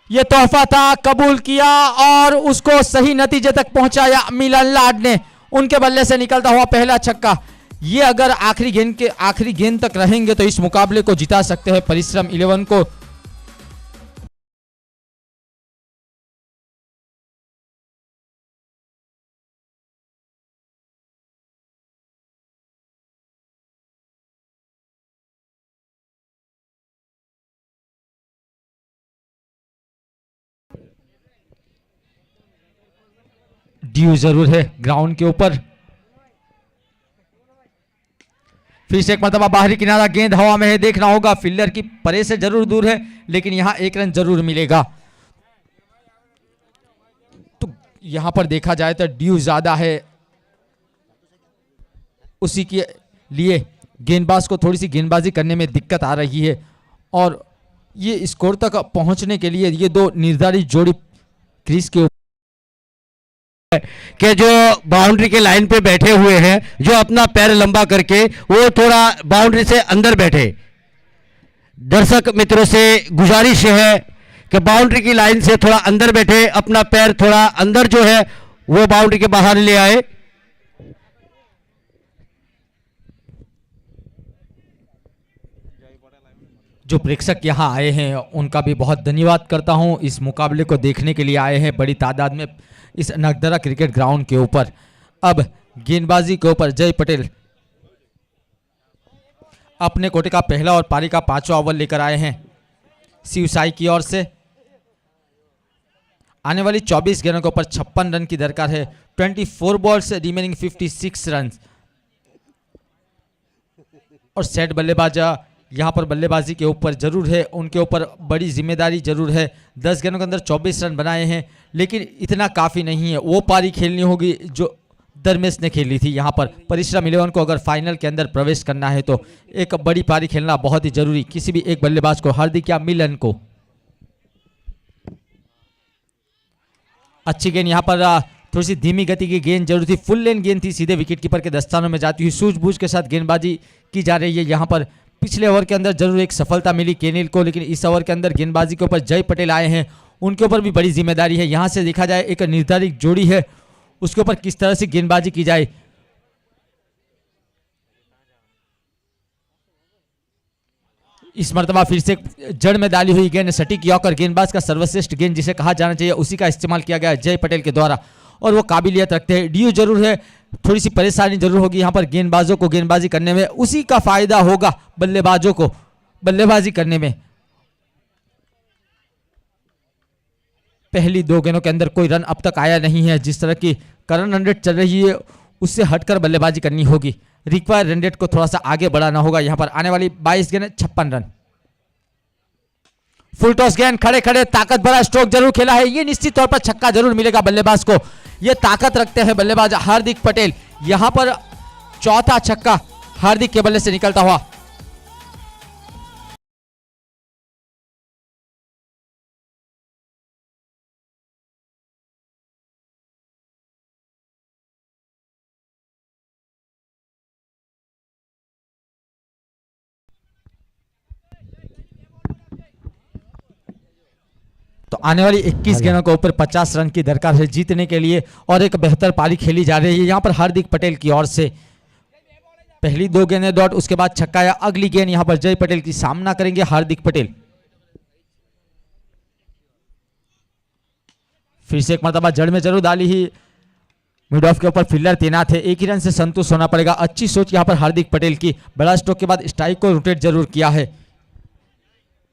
ये तोहफा था, कबूल किया और उसको सही नतीजे तक पहुंचाया मिलन लाड ने। उनके बल्ले से निकलता हुआ पहला छक्का। ये अगर आखिरी गेंद तक रहेंगे तो इस मुकाबले को जिता सकते हैं परिश्रम 11 को। ड्यू जरूर है ग्राउंड के ऊपर। फिर से एक मरतबा बाहरी किनारा, गेंद हवा में है, देखना होगा फील्डर की परे से जरूर दूर है, लेकिन यहां 1 रन जरूर मिलेगा। तो यहां पर देखा जाए तो ड्यू ज्यादा है, उसी के लिए गेंदबाज को थोड़ी सी गेंदबाजी करने में दिक्कत आ रही है। और ये स्कोर तक पहुंचने के लिए ये 2 निर्धारित जोड़ी क्रीज के कि जो बाउंड्री के लाइन पे बैठे हुए हैं, जो अपना पैर लंबा करके वो थोड़ा बाउंड्री से अंदर बैठे। दर्शक मित्रों से गुजारिश है कि बाउंड्री की लाइन से थोड़ा अंदर बैठे, अपना पैर थोड़ा अंदर जो है वो बाउंड्री के बाहर ले आए। जो प्रेक्षक यहाँ आए हैं उनका भी बहुत धन्यवाद करता हूँ। इस मुकाबले को देखने के लिए आए हैं बड़ी तादाद में इस नगदरा क्रिकेट ग्राउंड के ऊपर। अब गेंदबाजी के ऊपर जय पटेल अपने कोटे का पहला और पारी का 5वां ओवर लेकर आए हैं शिवसाई की ओर से। आने वाली 24 गेंदों के ऊपर 56 रन की दरकार है। 24 बॉल्स रिमेनिंग 56 रन। और सेट बल्लेबाज यहां पर बल्लेबाजी के ऊपर जरूर है, उनके ऊपर बड़ी जिम्मेदारी जरूर है। 10 गेंदों के अंदर 24 रन बनाए हैं, लेकिन इतना काफ़ी नहीं है। वो पारी खेलनी होगी जो दरमेश ने खेली थी। यहाँ पर परिश्रम 11 को अगर फाइनल के अंदर प्रवेश करना है तो एक बड़ी पारी खेलना बहुत ही जरूरी, किसी भी एक बल्लेबाज को, हार्दिक या मिलन को। अच्छी गेंद यहाँ पर, थोड़ी सी धीमी गति की गेंद जरूर थी, फुल लेन गेंद थी, सीधे विकेट कीपर के दस्तानों में जाती हुई सूझबूझ के साथ गेंदबाजी की जा रही है। यहाँ पर पिछले ओवर के अंदर जरूर एक सफलता मिली केनिल को, लेकिन इस ओवर के अंदर गेंदबाजी के ऊपर जय पटेल आए हैं, उनके ऊपर भी बड़ी जिम्मेदारी है। यहाँ से देखा जाए एक निर्धारित जोड़ी है, उसके ऊपर किस तरह से गेंदबाजी की जाए। इस मर्तबा फिर से जड़ में डाली हुई गेंद सटीक यॉर्कर गेंदबाज का सर्वश्रेष्ठ गेंद जिसे कहा जाना चाहिए उसी का इस्तेमाल किया गया जय पटेल के द्वारा और वो काबिलियत रखते हैं। ड्यू जरूर है, थोड़ी सी परेशानी जरूर होगी यहाँ पर गेंदबाजों को गेंदबाजी करने में, उसी का फायदा होगा बल्लेबाजों को बल्लेबाजी करने में। पहली 2 गेंदों के अंदर कोई रन अब तक आया नहीं है। जिस तरह की करंट रन रेट चल रही है उससे हटकर बल्लेबाजी करनी होगी। रिक्वायर रन रेट को थोड़ा सा आगे बढ़ाना होगा। यहां पर आने वाली 22 गेंद 56 रन। फुल टॉस गेंद, खड़े खड़े ताकत भरा स्ट्रोक जरूर खेला है, ये निश्चित तौर पर छक्का जरूर मिलेगा बल्लेबाज को। ये ताकत रखते हैं बल्लेबाज हार्दिक पटेल। यहां पर चौथा छक्का हार्दिक के बल्ले से निकलता हुआ। तो आने वाली 21 गेंदों के ऊपर 50 रन की दरकार है जीतने के लिए और एक बेहतर पारी खेली जा रही है यहां पर हार्दिक पटेल की ओर से। पहली 2 गेंदें डॉट, उसके बाद छक्का या अगली गेंद यहां पर जय पटेल की सामना करेंगे हार्दिक पटेल। फिर से एक मरतबा जड़ में जरूर डाली ही, मिड ऑफ के ऊपर फील्डर तैनात है, एक ही रन से संतुष्ट होना पड़ेगा। अच्छी सोच यहां पर हार्दिक पटेल की, बड़ा स्ट्रोक के बाद स्ट्राइक को रोटेट जरूर किया है।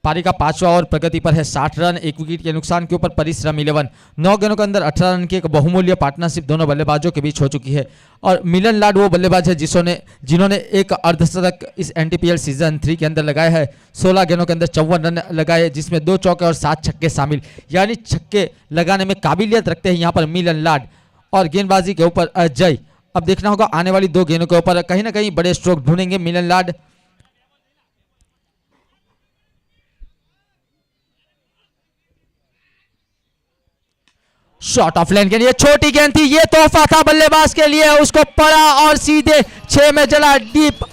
पारी का 5वां ओवर प्रगति पर है, 60 रन, 1 विकेट के नुकसान के ऊपर परिश्रम 11। 9 गेंदों के अंदर 18 रन की एक बहुमूल्य पार्टनरशिप दोनों बल्लेबाजों के बीच हो चुकी है और मिलन लाड वो बल्लेबाज है जिन्होंने एक अर्धशतक इस एनटीपीएल सीजन 3 के अंदर लगाया है। 16 गेंदों के अंदर 54 रन लगाए जिसमें 2 चौके और 7 छक्के शामिल, यानी छक्के लगाने में काबिलियत रखते हैं यहाँ पर मिलन लाड। और गेंदबाजी के ऊपर अजय। अब देखना होगा आने वाली 2 गेंदों के ऊपर कहीं ना कहीं बड़े स्ट्रोक ढूंढेंगे मिलन लाड। शॉट ऑफ लाइन के लिए छोटी गेंद थी, ये तोहफा था बल्लेबाज के लिए, उसको पड़ा और सीधे 6 में जला डीप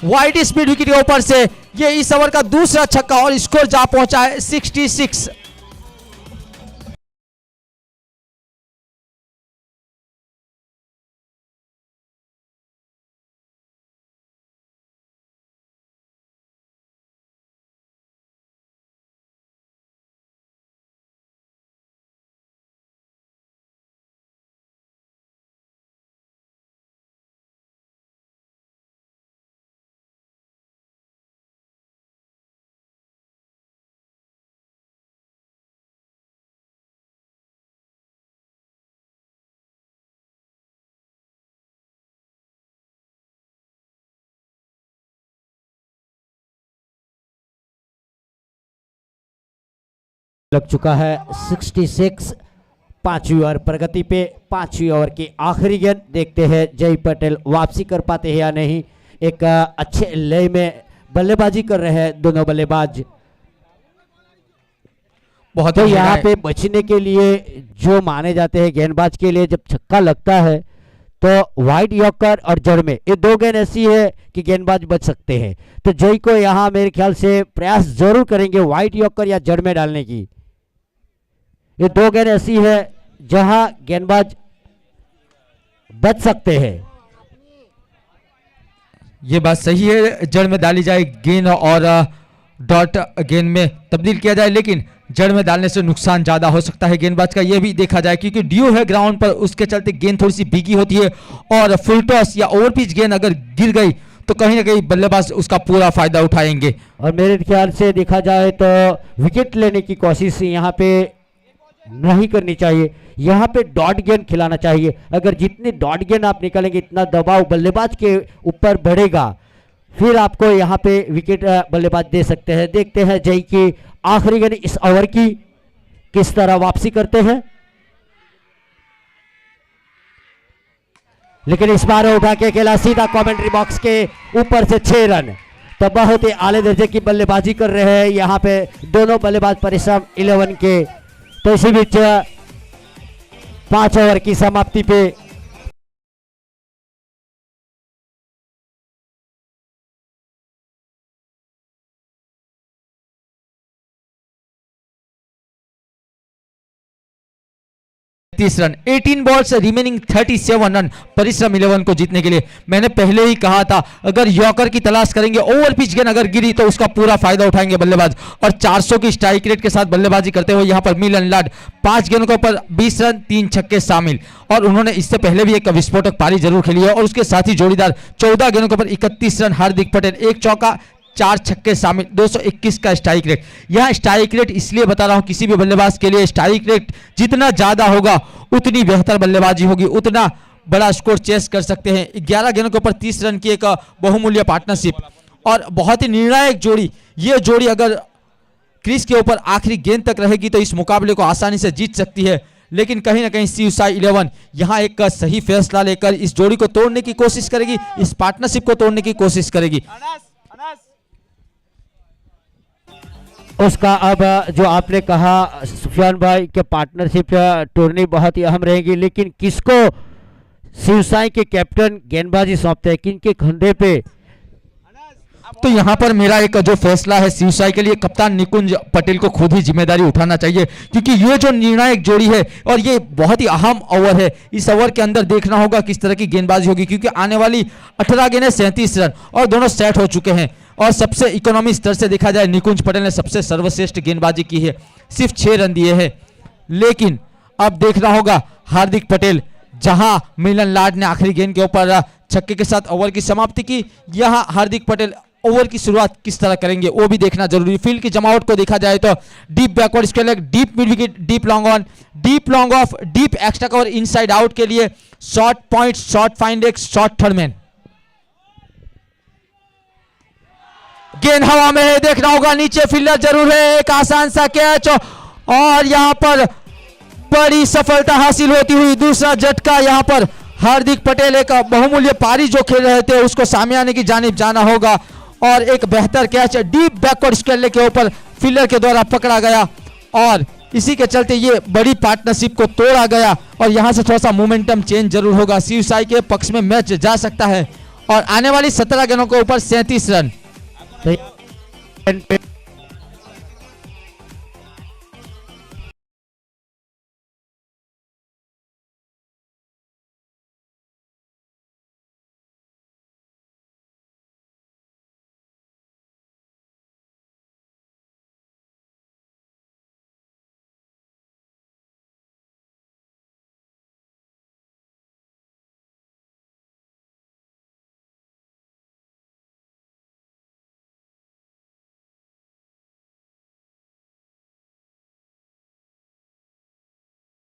वाइड स्पीड विकेट के ऊपर से। ये इस ओवर का दूसरा छक्का और स्कोर जा पहुंचा है 66। लग चुका है 66। 5वीं ओवर प्रगति पे, 5वीं ओवर की आखिरी गेंद, देखते हैं जय पटेल वापसी कर पाते हैं या नहीं। एक अच्छे लय में बल्लेबाजी कर रहे हैं दोनों बल्लेबाज। बहुत तो यहाँ पे बचने के लिए जो माने जाते हैं गेंदबाज के लिए, जब छक्का लगता है तो वाइड यॉर्कर और जड़ में ये 2 गेंद ऐसी है कि गेंदबाज बच सकते हैं। तो जय को यहाँ मेरे ख्याल से प्रयास जरूर करेंगे वाइड यॉर्कर या जड़ में डालने की। ये 2 गेंद ऐसी है जहां गेंदबाज बच सकते हैं। ये बात सही है, जड़ में डाली जाए गेंद और डॉट गेंद में तब्दील किया जाए, लेकिन जड़ में डालने से नुकसान ज्यादा हो सकता है गेंदबाज का, यह भी देखा जाए क्योंकि ड्यू है ग्राउंड पर, उसके चलते गेंद थोड़ी सी भीगी होती है और फुल टॉस या ओवर पिच गेंद अगर गिर गई तो कहीं ना कहीं बल्लेबाज उसका पूरा फायदा उठाएंगे। और मेरे ख्याल से देखा जाए तो विकेट लेने की कोशिश यहाँ पे नहीं करनी चाहिए, यहाँ पे डॉट गेंद खिलाना चाहिए। अगर जितनी डॉट गेंद आप निकालेंगे इतना दबाव बल्लेबाज के ऊपर बढ़ेगा, फिर आपको यहाँ पे विकेट बल्लेबाज दे सकते हैं। देखते हैं जय की आखिरी गेंद इस ओवर की किस तरह वापसी करते हैं, लेकिन इस बार उठा के खेला सीधा कमेंट्री बॉक्स के ऊपर से 6 रन। तो बहुत ही आले दर्जे की बल्लेबाजी कर रहे हैं यहाँ पे दोनों बल्लेबाज परिश्रम 11 के। तो इसी बीच 5 ओवर की समाप्ति पे 30 रन, 18 बॉल्स रिमेनिंग 37 रन परिश्रम 11 को जीतने के लिए। मैंने पहले ही कहा था अगर यॉर्कर की तलाश करेंगे, ओवर पिच गेंद अगर गिरी तो उसका पूरा फायदा उठाएंगे बल्लेबाज। और 400 की स्ट्राइक रेट के साथ बल्लेबाजी करते हुए यहां पर मिलन लाड 5 गेंदों के ऊपर 20 रन 3 छक्के शामिल। और उन्होंने इससे पहले भी एक विस्फोटक पारी जरूर खेली है और उसके साथ ही जोड़ीदार 14 गेंदों के ऊपर 31 रन, हार्दिक पटेल 1 चौका 4 छक्के शामिल, 221 का स्ट्राइक रेट। यह स्ट्राइक रेट इसलिए बता रहा हूं किसी भी बल्लेबाज के लिए स्ट्राइक रेट जितना ज्यादा होगा उतनी बेहतर बल्लेबाजी होगी, उतना बड़ा स्कोर चेस कर सकते हैं। 11 गेंदों के ऊपर 30 रन की एक बहुमूल्य पार्टनरशिप और बहुत ही निर्णायक जोड़ी। ये जोड़ी अगर क्रीज के ऊपर आखिरी गेंद तक रहेगी तो इस मुकाबले को आसानी से जीत सकती है। लेकिन कहीं ना कहीं शिवसाई 11 यहां एक सही फैसला लेकर इस जोड़ी को तोड़ने की कोशिश करेगी, इस पार्टनरशिप को तोड़ने की कोशिश करेगी। उसका अब जो आपने कहा सुफियान भाई के पार्टनरशिप टूर्नी बहुत ही अहम रहेगी, लेकिन किसको शिवसाई के कैप्टन गेंदबाजी सौंपते हैं, किनके कंधे पे? तो यहां पर मेरा एक जो फैसला है शिवसाई के लिए कप्तान निकुंज पटेल को खुद ही जिम्मेदारी उठाना चाहिए, क्योंकि ये जो निर्णायक जोड़ी है और ये बहुत ही अहम ओवर है। इस ओवर के अंदर देखना होगा किस तरह की गेंदबाजी होगी, क्योंकि आने वाली 18 गेंदें 37 रन और दोनों सेट हो चुके हैं। और सबसे इकोनॉमी स्तर से देखा जाए निकुंज पटेल ने सबसे सर्वश्रेष्ठ गेंदबाजी की है, सिर्फ 6 रन दिए हैं। लेकिन अब देखना होगा हार्दिक पटेल, जहां मिलन लाड ने आखिरी गेंद के ऊपर छक्के के साथ ओवर की समाप्ति की, यहां हार्दिक पटेल ओवर की शुरुआत किस तरह करेंगे वो भी देखना जरूरी। फील्ड की जमावट को देखा जाए तो deep backward square leg, deep mid wicket, deep long on, deep long off, deep extra cover, inside out के लिए short point, short find x, short third man. गेंद हवा में है, देखना होगा नीचे फील्डर जरूर है, एक आसान सा कैच और यहां पर बड़ी सफलता हासिल होती हुई दूसरा झटका। यहां पर हार्दिक पटेल एक बहुमूल्य पारी जो खेल रहे थे उसको सामने की जानिब जाना होगा और एक बेहतर कैच डीप बैकवर्ड स्क्वायर के ऊपर फील्डर के द्वारा पकड़ा गया और इसी के चलते ये बड़ी पार्टनरशिप को तोड़ा गया और यहां से थोड़ा सा मोमेंटम चेंज जरूर होगा। शिवसाई के पक्ष में मैच जा सकता है और आने वाली 17 गेंदों के ऊपर 37 रन।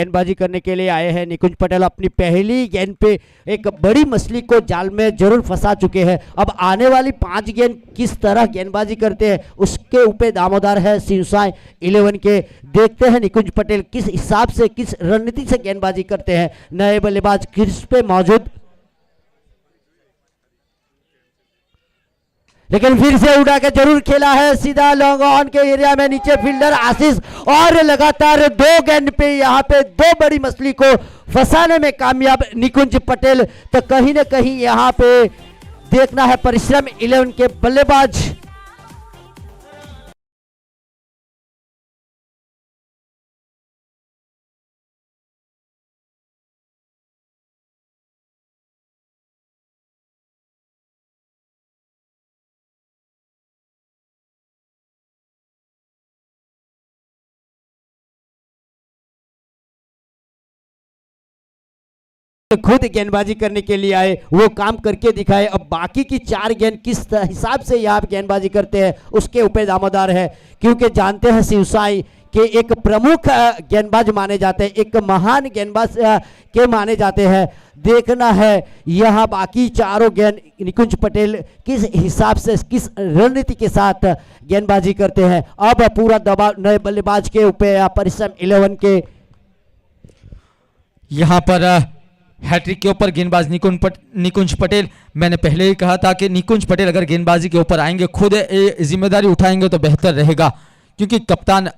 गेंदबाजी करने के लिए आए हैं निकुंज पटेल। अपनी पहली गेंद पे एक बड़ी मछली को जाल में जरूर फंसा चुके हैं। अब आने वाली 5 गेंद किस तरह गेंदबाजी करते हैं उसके ऊपर दामोदार है शिवसाई 11 के। देखते हैं निकुंज पटेल किस हिसाब से, किस रणनीति से गेंदबाजी करते हैं। नए बल्लेबाज क्रीज पे मौजूद, लेकिन फिर से उड़ा के जरूर खेला है सीधा लॉन्ग ऑन के एरिया में, नीचे फील्डर आशीष और लगातार 2 गेंद पे यहां पे 2 बड़ी मछली को फंसाने में कामयाब निकुंज पटेल। तो कहीं ना कहीं यहां पे देखना है परिश्रम 11 के बल्लेबाज। खुद गेंदबाजी करने के लिए आए, वो काम करके दिखाए। अब बाकी की 4 गेंद किस हिसाब से यहाँ गेंदबाजी करते हैं उसके ऊपर दामोदार है, क्योंकि जानते हैं शिवसाई के एक प्रमुख गेंदबाज माने जाते हैं, एक महान गेंदबाज के माने जाते हैं। देखना है यहाँ बाकी 4 गेंद निकुंज पटेल किस हिसाब से, किस रणनीति के साथ गेंदबाजी करते हैं। अब पूरा दबाव नए बल्लेबाज के ऊपर परिश्रम 11 के। यहाँ पर हैट्रिक के ऊपर गेंदबाज निकुंज पटेल। मैंने पहले ही कहा था कि निकुंज पटेल अगर गेंदबाजी के ऊपर आएंगे, खुद जिम्मेदारी उठाएंगे तो बेहतर रहेगा, क्योंकि कप्तान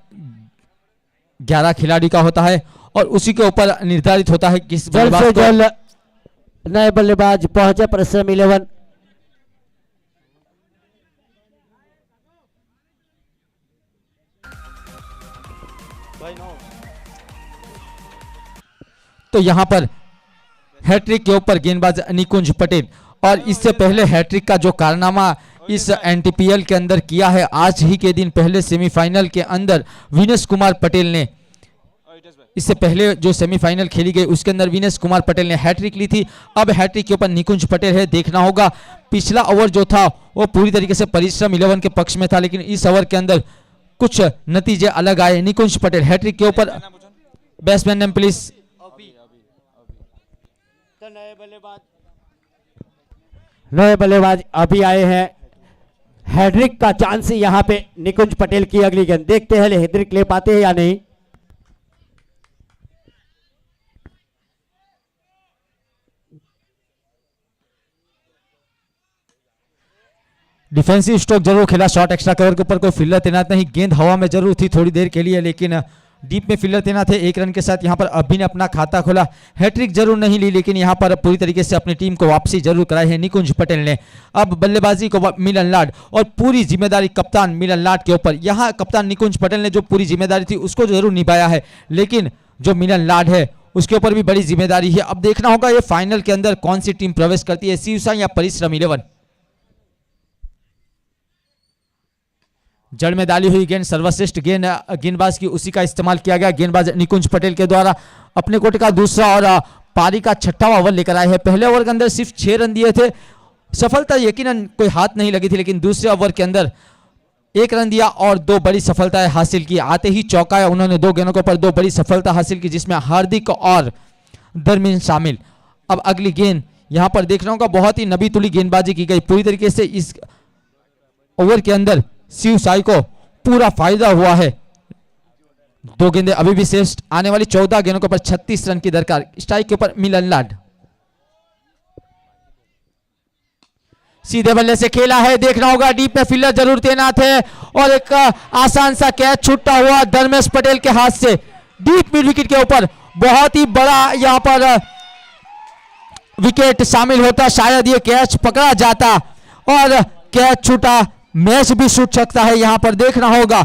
11 खिलाड़ी का होता है और उसी के ऊपर निर्धारित होता है किस जल्द से जल्द नए बल्लेबाज पहुंचे परिश्रम 11। तो यहाँ पर हैट्रिक के ऊपर गेंदबाज निकुंज पटेल, और इससे पहले हैट्रिक का जो कारनामा इस एनटीपीएल के अंदर किया है, आज ही के दिन पहले सेमीफाइनल के अंदर विनेश कुमार पटेल ने, इससे पहले जो सेमीफाइनल खेली गई उसके अंदर विनेश कुमार पटेल ने हैट्रिक ली थी। अब हैट्रिक के ऊपर निकुंज पटेल है। देखना होगा, पिछला ओवर जो था वो पूरी तरीके से परिश्रम 11 के पक्ष में था, लेकिन इस ओवर के अंदर कुछ नतीजे अलग आए। निकुंज पटेल हैट्रिक के ऊपर, बैट्समैन नेम प्लीज। नए बल्लेबाज अभी आए हैं। हैड्रिक का चांस यहां पे निकुंज पटेल की अगली गेंद, देखते हैं हैड्रिक ले पाते हैं या नहीं। डिफेंसिव स्ट्रोक जरूर खेला, शॉट एक्स्ट्रा कवर के ऊपर कोई फील्डर तैनात नहीं, गेंद हवा में जरूर थी थोड़ी देर के लिए, लेकिन डीप में फील्डर तैनात थे। 1 रन के साथ यहां पर अभी ने अपना खाता खोला। हैट्रिक जरूर नहीं ली, लेकिन यहां पर पूरी तरीके से अपनी टीम को वापसी जरूर कराई है निकुंज पटेल ने। अब बल्लेबाजी को मिलन लाड, और पूरी जिम्मेदारी कप्तान मिलन लाड के ऊपर। यहां कप्तान निकुंज पटेल ने जो पूरी जिम्मेदारी थी उसको जरूर निभाया है, लेकिन जो मिलन लाड है उसके ऊपर भी बड़ी जिम्मेदारी है। अब देखना होगा ये फाइनल के अंदर कौन सी टीम प्रवेश करती है, शिवसाई या परिश्रम 11। जड़ में डाली हुई गेंद, सर्वश्रेष्ठ गेंदबाज की उसी का इस्तेमाल किया गया। गेंदबाज निकुंज पटेल के द्वारा अपने कोर्ट का दूसरा और पारी का 6वां ओवर लेकर आए हैं। पहले ओवर के अंदर सिर्फ 6 रन दिए थे, सफलता यकीनन कोई हाथ नहीं लगी थी, लेकिन दूसरे ओवर के अंदर 1 रन दिया और 2 बड़ी सफलताएं हासिल की। आते ही चौकाया उन्होंने 2 गेंदों के ऊपर 2 बड़ी सफलता हासिल की, जिसमें हार्दिक और धर्मेंद्र शामिल। अब अगली गेंद यहां पर देखना होगा, बहुत ही नबी तुली गेंदबाजी की गई। पूरी तरीके से इस ओवर के अंदर शिव साई को पूरा फायदा हुआ है। 2 गेंदें अभी भी शेष, आने वाली 14 गेंदों के ऊपर 36 रन की दरकार। स्ट्राइक के ऊपर मिलन लाड, सीधे बल्ले से खेला है। देखना होगा, डीप में फील्डर जरूर तैनात है, और एक आसान सा कैच छूटा हुआ धर्मेश पटेल के हाथ से डीप मिड विकेट के ऊपर। बहुत ही बड़ा यहां पर विकेट शामिल होता, शायद ये कैच पकड़ा जाता और कैच छूटा। मैच भी छूट सकता है, यहां पर देखना होगा,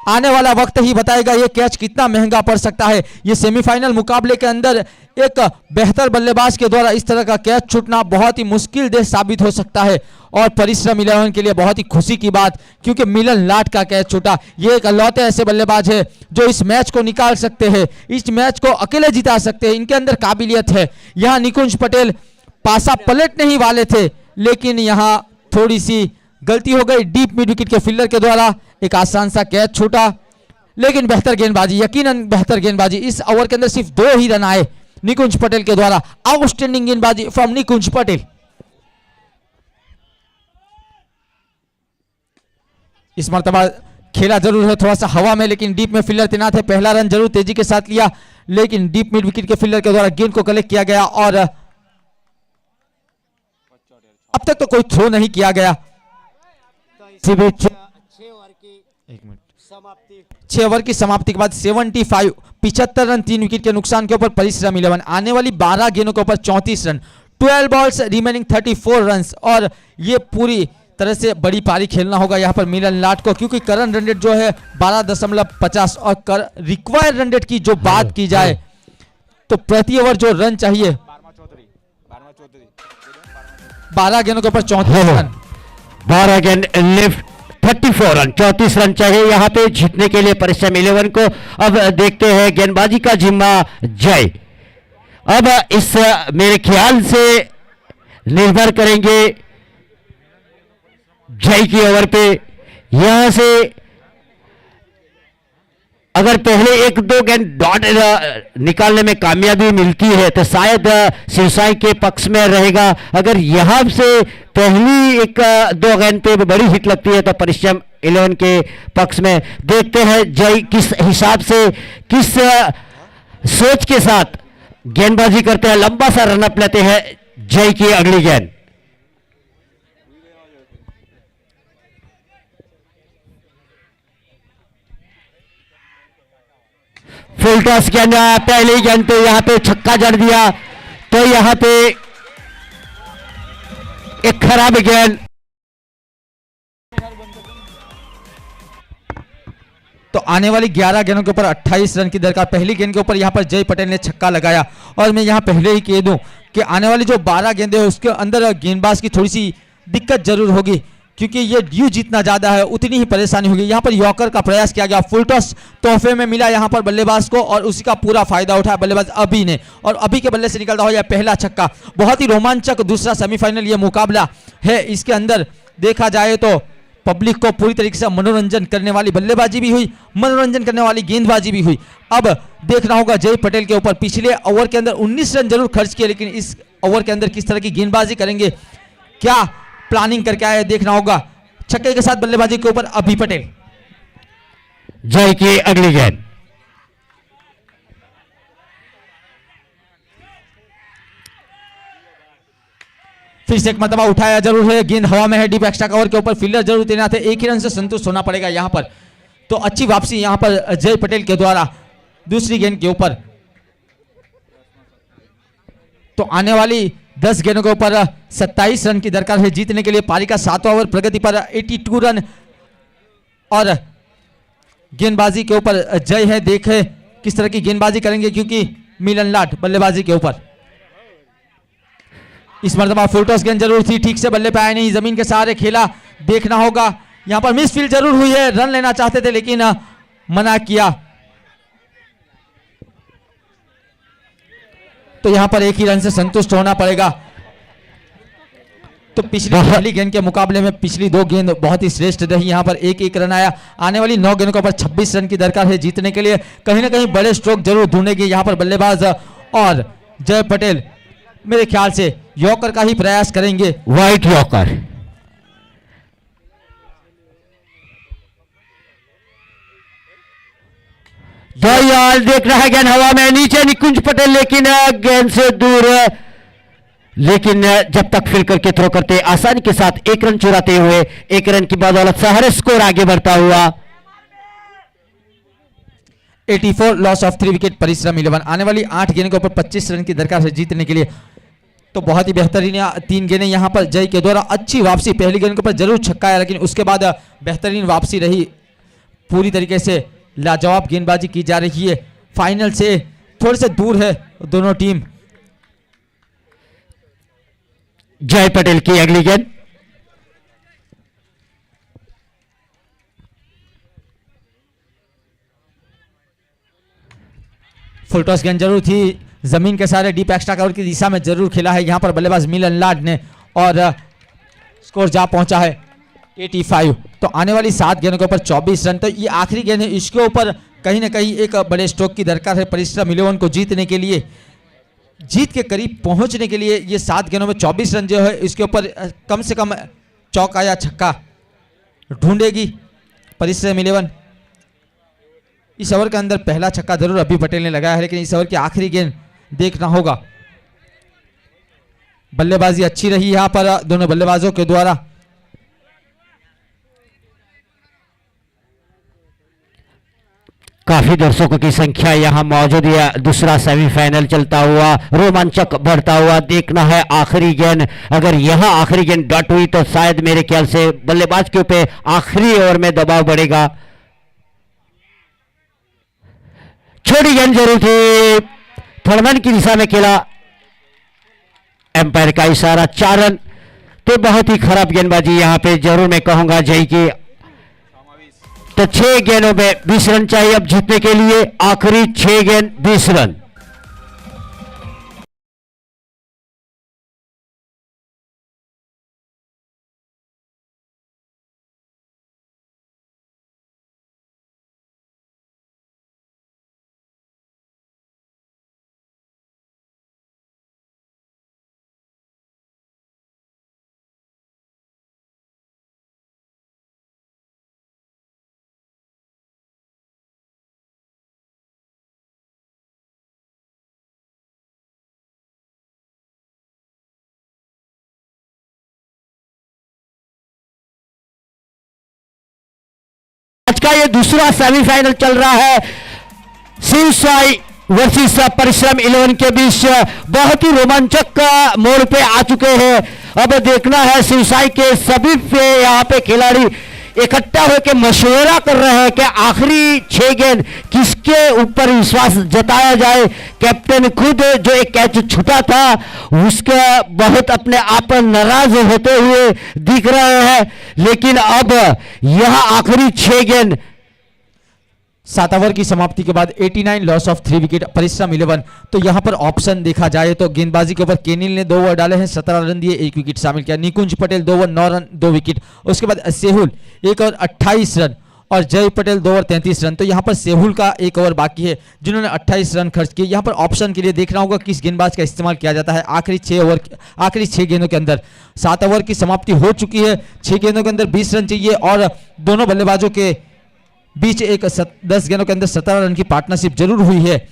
आने वाला वक्त ही बताएगा ये कैच कितना महंगा पड़ सकता है। ये सेमीफाइनल मुकाबले के अंदर एक बेहतर बल्लेबाज के द्वारा इस तरह का कैच छूटना बहुत ही मुश्किल देश साबित हो सकता है, और परिश्रम 11 के लिए बहुत ही खुशी की बात, क्योंकि मिलन लाड का कैच छूटा। ये एक लौते ऐसे बल्लेबाज है जो इस मैच को निकाल सकते हैं, इस मैच को अकेले जिता सकते हैं, इनके अंदर काबिलियत है। यहाँ निकुंज पटेल पासा पलटने ही वाले थे, लेकिन यहाँ थोड़ी सी गलती हो गई। डीप मिड विकेट के फील्डर के द्वारा एक आसान सा कैच छूटा, लेकिन बेहतर गेंदबाजी, यकीनन बेहतर गेंदबाजी। इस ओवर के अंदर सिर्फ 2 ही रन आए निकुंज पटेल के द्वारा। आउटस्टैंडिंग गेंदबाजी फ्रॉम निकुंज पटेल। इस मर्तबा खेला जरूर है थोड़ा सा हवा में, लेकिन डीप में फील्डर तैनात है। पहला रन जरूर तेजी के साथ लिया, लेकिन डीप मिड विकेट के फील्डर के द्वारा गेंद को कलेक्ट किया गया, और अब तक तो कोई थ्रो नहीं किया गया। 6 ओवर की समाप्ति के बाद 75 रन 3 विकेट के नुकसान के ऊपर परिश्रम 11। आने वाली 12 गेंदों के ऊपर 34 रन, 12 बॉल्स रिमेनिंग 34 रन, और ये पूरी तरह से बड़ी पारी खेलना होगा यहाँ पर मिलन लाड को, क्योंकि करंट रन रेट जो है 12.50, और रिक्वायर्ड रन रेट की जो बात की जाए तो प्रति ओवर जो रन चाहिए 12 गेंदों के ऊपर 34 रन, 12 गेंद लिफ्ट 34 रन, 34 रन चाहिए यहाँ पे जीतने के लिए परिश्रम 11 को। अब देखते हैं गेंदबाजी का जिम्मा जय। अब इस मेरे ख्याल से निर्भर करेंगे जय की ओवर पे। यहां से अगर पहले 1-2 गेंद डॉट निकालने में कामयाबी मिलती है तो शायद शिवसाई के पक्ष में रहेगा। अगर यहां से पहली 1-2 गेंद पे बड़ी हिट लगती है तो परिश्रम 11 के पक्ष में। देखते हैं जय किस हिसाब से, किस सोच के साथ गेंदबाजी करते हैं। लंबा सा रनअप लेते हैं जय की अगली गेंद। फुल टॉस गेंद, पहली गेंद पे यहां पे छक्का जड़ दिया, तो यहां पे एक खराब गेंद। तो आने वाली 11 गेंदों के ऊपर 28 रन की दरकार। पहली गेंद के ऊपर यहाँ पर जय पटेल ने छक्का लगाया। और मैं यहाँ पहले ही कह दूं कि आने वाली जो 12 गेंदें हैं उसके अंदर गेंदबाज की थोड़ी सी दिक्कत जरूर होगी, क्योंकि ये ड्यू जितना ज्यादा है उतनी ही परेशानी होगी। यहाँ पर यॉर्कर का प्रयास किया गया, फुल टॉस तोहफे में मिला यहाँ पर बल्लेबाज को और उसी का पूरा फायदा उठाया बल्लेबाज अभी ने, और अभी के बल्ले से निकलता हुआ पहला छक्का। बहुत ही रोमांचक दूसरा सेमीफाइनल ये मुकाबला है। इसके अंदर देखा जाए तो पब्लिक को पूरी तरीके से मनोरंजन करने वाली बल्लेबाजी भी हुई, मनोरंजन करने वाली गेंदबाजी भी हुई। अब देखना होगा जय पटेल के ऊपर। पिछले ओवर के अंदर 19 रन जरूर खर्च किए, लेकिन इस ओवर के अंदर किस तरह की गेंदबाजी करेंगे, क्या प्लानिंग करके आए, देखना होगा। छक्के के साथ बल्लेबाजी के ऊपर अभी पटेल। जय की अगली गेंद, फिर से एक मरतबा उठाया जरूर है, गेंद हवा में है, डीप एक्स्ट्रा कवर के ऊपर फील्डर जरूर तैनात है। एक ही रन से संतुष्ट होना पड़ेगा यहाँ पर। तो अच्छी वापसी यहाँ पर जय पटेल के द्वारा दूसरी गेंद के ऊपर। तो आने वाली 10 गेंदों के ऊपर 27 रन की दरकार है जीतने के लिए। पारी का 7वां ओवर प्रगति पर 82 रन और गेंदबाजी के ऊपर जय है। देखे किस तरह की गेंदबाजी करेंगे, क्योंकि मिलन लाट बल्लेबाजी के ऊपर। इस मरतबा फुल टॉस गेंद जरूर थी, ठीक से बल्ले पे आया नहीं, जमीन के सहारे खेला। देखना होगा यहां पर मिस फील्ड जरूर हुई है, रन लेना चाहते थे लेकिन मना किया। तो यहां पर एक ही रन से संतुष्ट होना पड़ेगा। तो पिछली पहली गेंद के मुकाबले में पिछली 2 गेंद बहुत ही श्रेष्ठ रही। यहां पर एक एक रन आया। आने वाली 9 गेंदों के ऊपर 26 रन की दरकार है जीतने के लिए। कहीं ना कहीं बड़े स्ट्रोक जरूर ढूंढेगी यहां पर बल्लेबाज, और जय पटेल मेरे ख्याल से यॉर्कर का ही प्रयास करेंगे। व्हाइट यॉर्कर, दो यार देख रहा है गेंद हवा में, नीचे निकुंज पटेल लेकिन गेंद से दूर, लेकिन जब तक फील्ड करके थ्रो करते आसानी के साथ 1 रन चुराते हुए 1 रन की बदौलत शहर स्कोर आगे बढ़ता हुआ। 84 लॉस ऑफ 3 विकेट परिश्रम 11। आने वाली 8 गेंद के ऊपर 25 रन की दरकार है जीतने के लिए। तो बहुत ही बेहतरीन 3 गेंदें यहां पर जय के द्वारा। अच्छी वापसी, पहली गेंद के ऊपर जरूर छक्का आया, लेकिन उसके बाद बेहतरीन वापसी रही। पूरी तरीके से लाजवाब गेंदबाजी की जा रही है। फाइनल से थोड़े से दूर है दोनों टीम। जय पटेल की अगली गेंद, फुल टॉस गेंद जरूर थी, जमीन के सारे डीप एक्स्ट्रा कवर की दिशा में जरूर खेला है यहां पर बल्लेबाज मिलन लाड ने, और स्कोर जा पहुंचा है 85। तो आने वाली 7 गेंदों के ऊपर 24 रन। तो ये आखिरी गेंद है, इसके ऊपर कहीं ना कहीं एक बड़े स्ट्रोक की दरकार है परिश्रम 11 को जीतने के लिए, जीत के करीब पहुंचने के लिए। ये 7 गेंदों में 24 रन जो है इसके ऊपर कम से कम चौका या छक्का ढूंढेगी परिश्रम 11। इस ओवर के अंदर पहला छक्का जरूर अभी पटेल ने लगाया है, लेकिन इस ओवर की आखिरी गेंद देखना होगा। बल्लेबाजी अच्छी रही यहां पर दोनों बल्लेबाजों के द्वारा। काफी दर्शकों की संख्या यहां मौजूद है। दूसरा सेमीफाइनल चलता हुआ रोमांचक बढ़ता हुआ देखना है। आखिरी गेंद, अगर यहां आखिरी गेंद डट हुई तो शायद मेरे ख्याल से बल्लेबाज के ऊपर आखिरी ओवर में दबाव बढ़ेगा। छोटी गेंद जरूर थी, थर्डमैन की दिशा में खेला, एम्पायर का इशारा, 4 रन। तो बहुत ही खराब गेंदबाजी यहां पे जरूर मैं कहूंगा जय की। तो 6 गेंदों में 20 रन चाहिए अब जीतने के लिए। आखिरी 6 गेंद 20 रन। आज का ये दूसरा सेमीफाइनल चल रहा है शिव साई वर्सेस परिश्रम 11 के बीच। बहुत ही रोमांचक मोड़ पे आ चुके हैं। अब देखना है शिव साई के सभी पे यहाँ पे खिलाड़ी इकट्ठा होकर मशवरा कर रहे हैं कि आखिरी 6 गेंद किसके ऊपर विश्वास जताया जाए। कैप्टन खुद जो एक कैच छूटा था उसके बहुत अपने आप पर नाराज होते हुए दिख रहे हैं, लेकिन अब यह आखिरी 6 गेंद 7 ओवर की समाप्ति के बाद 89 लॉस ऑफ 3 विकेट परिश्रम 11। तो यहां पर ऑप्शन देखा जाए तो गेंदबाजी के ऊपर केनिल ने 2 ओवर डाले हैं, 17 रन दिए, 1 विकेट शामिल किया। निकुंज पटेल 2 ओवर 9 रन 2 विकेट। उसके बाद सेहुल 1 ओवर 28 रन और जय पटेल 2 ओवर 33 रन। तो यहां पर सेहुल का 1 ओवर बाकी है जिन्होंने 28 रन खर्च किए। यहां पर ऑप्शन के लिए देखना होगा किस गेंदबाज का इस्तेमाल किया जाता है आखिरी 6 गेंदों के अंदर। 7 ओवर की समाप्ति हो चुकी है, 6 गेंदों के अंदर 20 रन चाहिए और दोनों बल्लेबाजों के बीच 10 गेंदों के अंदर 17 रन की पार्टनरशिप जरूर हुई है।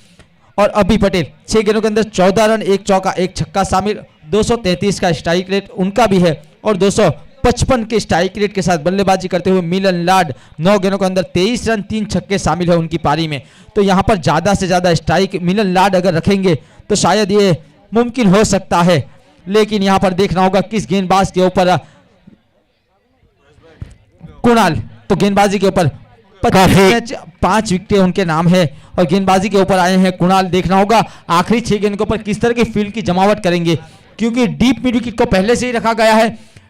और अभी पटेल 6 गेंदों के अंदर 14 रन, 1 चौका 1 छक्का शामिल, 233 का स्ट्राइक रेट उनका भी है और 255 के स्ट्राइक रेट के साथ बल्लेबाजी करते हुए मिलन लाड 9 गेंदों के अंदर 23 रन 3 छक्के शामिल है उनकी पारी में। तो यहां पर ज्यादा से ज्यादा स्ट्राइक मिलन लाड अगर रखेंगे तो शायद ये मुमकिन हो सकता है, लेकिन यहां पर देखना होगा किस गेंदबाज के ऊपर। कुणाल तो गेंदबाजी के ऊपर 5 विकेट उनके नाम है और गेंदबाजी के ऊपर आए हैं कुणाल। देखना होगा आखिरी 6 गेंद के ऊपर किस तरह की फील्ड की जमावट करेंगे, क्योंकि डीप मिड विकेट को पहले से ही रखा गया है,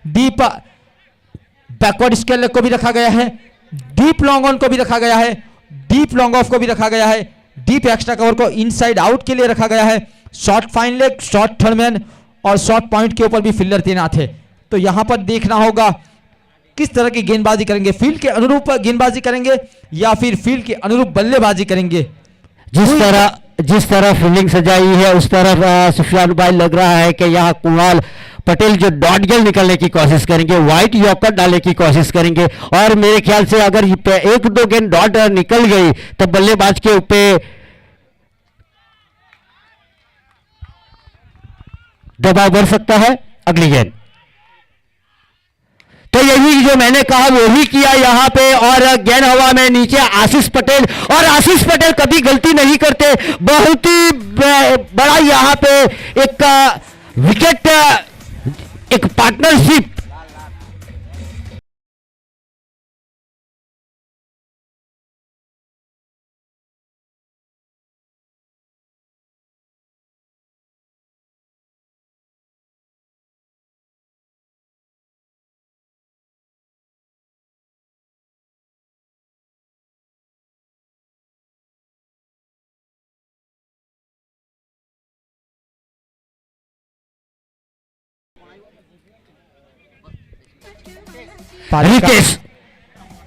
डीप बैकवर्ड स्केल को भी रखा गया है, डीप लॉन्ग ऑन को भी रखा गया है, डीप लॉन्ग ऑफ को भी रखा गया है, डीप एक्स्ट्रा कवर को इनसाइड आउट के लिए रखा गया है, short fine leg, short third man और शॉर्ट पॉइंट के ऊपर भी फील्डर तैनात है। तो यहां पर देखना होगा किस तरह की गेंदबाजी करेंगे, फील्ड के अनुरूप गेंदबाजी करेंगे या फिर फील्ड के अनुरूप बल्लेबाजी करेंगे। जिस तरह फील्डिंग सजाई है उस तरफ सुफियान भाई लग रहा है कि यहाँ कुणाल पटेल जो डॉट गेंद निकलने की कोशिश करेंगे, व्हाइट यॉर्कर डालने की कोशिश करेंगे और मेरे ख्याल से अगर 1-2 गेंद डॉट निकल गई तो बल्लेबाज के ऊपर दबाव बढ़ सकता है। अगली गेंद तो यही जो मैंने कहा वही किया यहां पे और गेंद हवा में नीचे आशीष पटेल, और आशीष पटेल कभी गलती नहीं करते, बहुत ही बड़ा यहां पे एक विकेट, एक पार्टनरशिप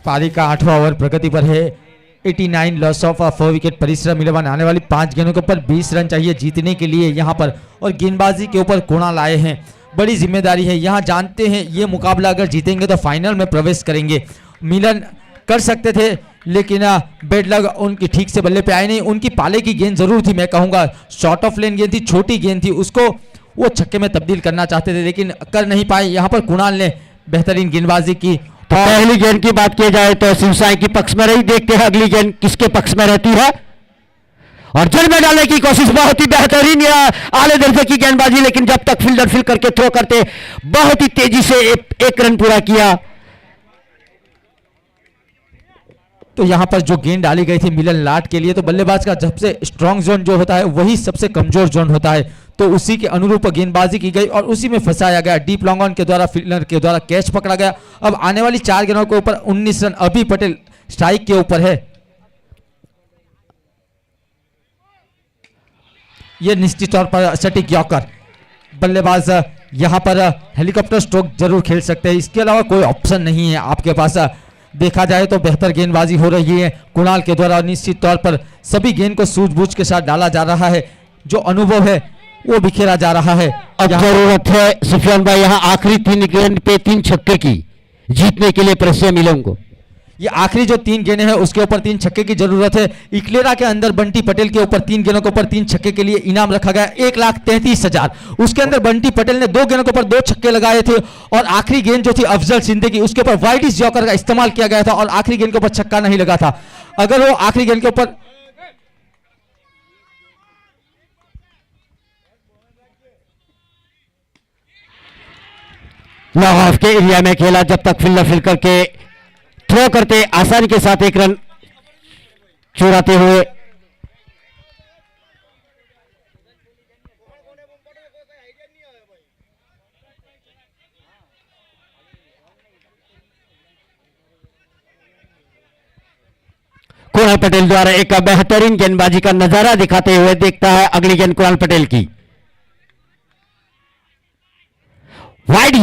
पारी का 8वां ओवर प्रगति पर है। 89 लॉस ऑफ 4 विकेट परिश्रम 11। आने वाली 5 गेंदों के ऊपर 20 रन चाहिए जीतने के लिए यहां पर, और गेंदबाजी के ऊपर कुणाल आए हैं। बड़ी जिम्मेदारी है यहां, जानते हैं ये मुकाबला अगर जीतेंगे तो फाइनल में प्रवेश करेंगे। मिलन कर सकते थे लेकिन बेड लग उनकी ठीक से बल्ले पे आए नहीं। उनकी पाले की गेंद जरूर थी, मैं कहूंगा शॉर्ट ऑफ लेन गेंद थी, छोटी गेंद थी, उसको वो छक्के में तब्दील करना चाहते थे लेकिन कर नहीं पाए। यहां पर कुणाल ने बेहतरीन गेंदबाजी की। तो पहली गेंद की बात की जाए तो शिवसाई के पक्ष में रही, देखते हैं अगली गेंद किसके पक्ष में रहती है। और जड़ में डालने की कोशिश, बहुत ही बेहतरीन आले दर्जे की गेंदबाजी, लेकिन जब तक फील्डर फील्ड करके थ्रो करते बहुत ही तेजी से एक रन पूरा किया। तो यहां पर जो गेंद डाली गई थी मिलन लाट के लिए, तो बल्लेबाज का सबसे स्ट्रांग जोन जो होता है वही सबसे कमजोर जोन होता है, तो उसी के अनुरूप गेंदबाजी की गई और उसी में फंसाया गया। डीप लॉन्ग ऑन के द्वारा फील्डर के द्वारा कैच पकड़ा गया। अब आने वाली 4 गेंदों के ऊपर 19 रन अभी पटेल स्ट्राइक के ऊपर है। यह निश्चित तौर पर सटीक यॉर्कर, बल्लेबाज यहां पर हेलीकॉप्टर स्ट्रोक जरूर खेल सकते हैं, इसके अलावा कोई ऑप्शन नहीं है आपके पास। देखा जाए तो बेहतर गेंदबाजी हो रही है कुणाल के द्वारा, निश्चित तौर पर सभी गेंद को सूझबूझ के साथ डाला जा रहा है, जो अनुभव है वो बिखेरा जा रहा है। अब जरूरत है सुफियान भाई यहाँ आखिरी 3 गेंद पे 3 छक्के की जीतने के लिए प्रेशर मिले उनको। ये आखिरी जो 3 गेंदें हैं उसके ऊपर 3 छक्के की जरूरत है। इकलेरा के अंदर बंटी पटेल के ऊपर 3 गेंदों के ऊपर 3 छक्के के लिए इनाम रखा गया 1,33,000। उसके अंदर बंटी पटेल ने 2 गेंदों के ऊपर 2 छक्के लगाए थे और आखिरी गेंद जो थी अफजल सिंधे की उसके ऊपर वाइड जॉकर का इस्तेमाल किया गया था और आखिरी गेंद के ऊपर छक्का नहीं लगा था। अगर वो आखिरी गेंद के ऊपर लॉन्ग ऑफ के एरिया में खेला, जब तक फील्डर फील्ड करके थ्रो करते आसानी के साथ एक रन चुराते हुए। कुणाल पटेल द्वारा एक बेहतरीन गेंदबाजी का नजारा दिखाते हुए देखता है अगली गेंद कुणाल पटेल की वाइड।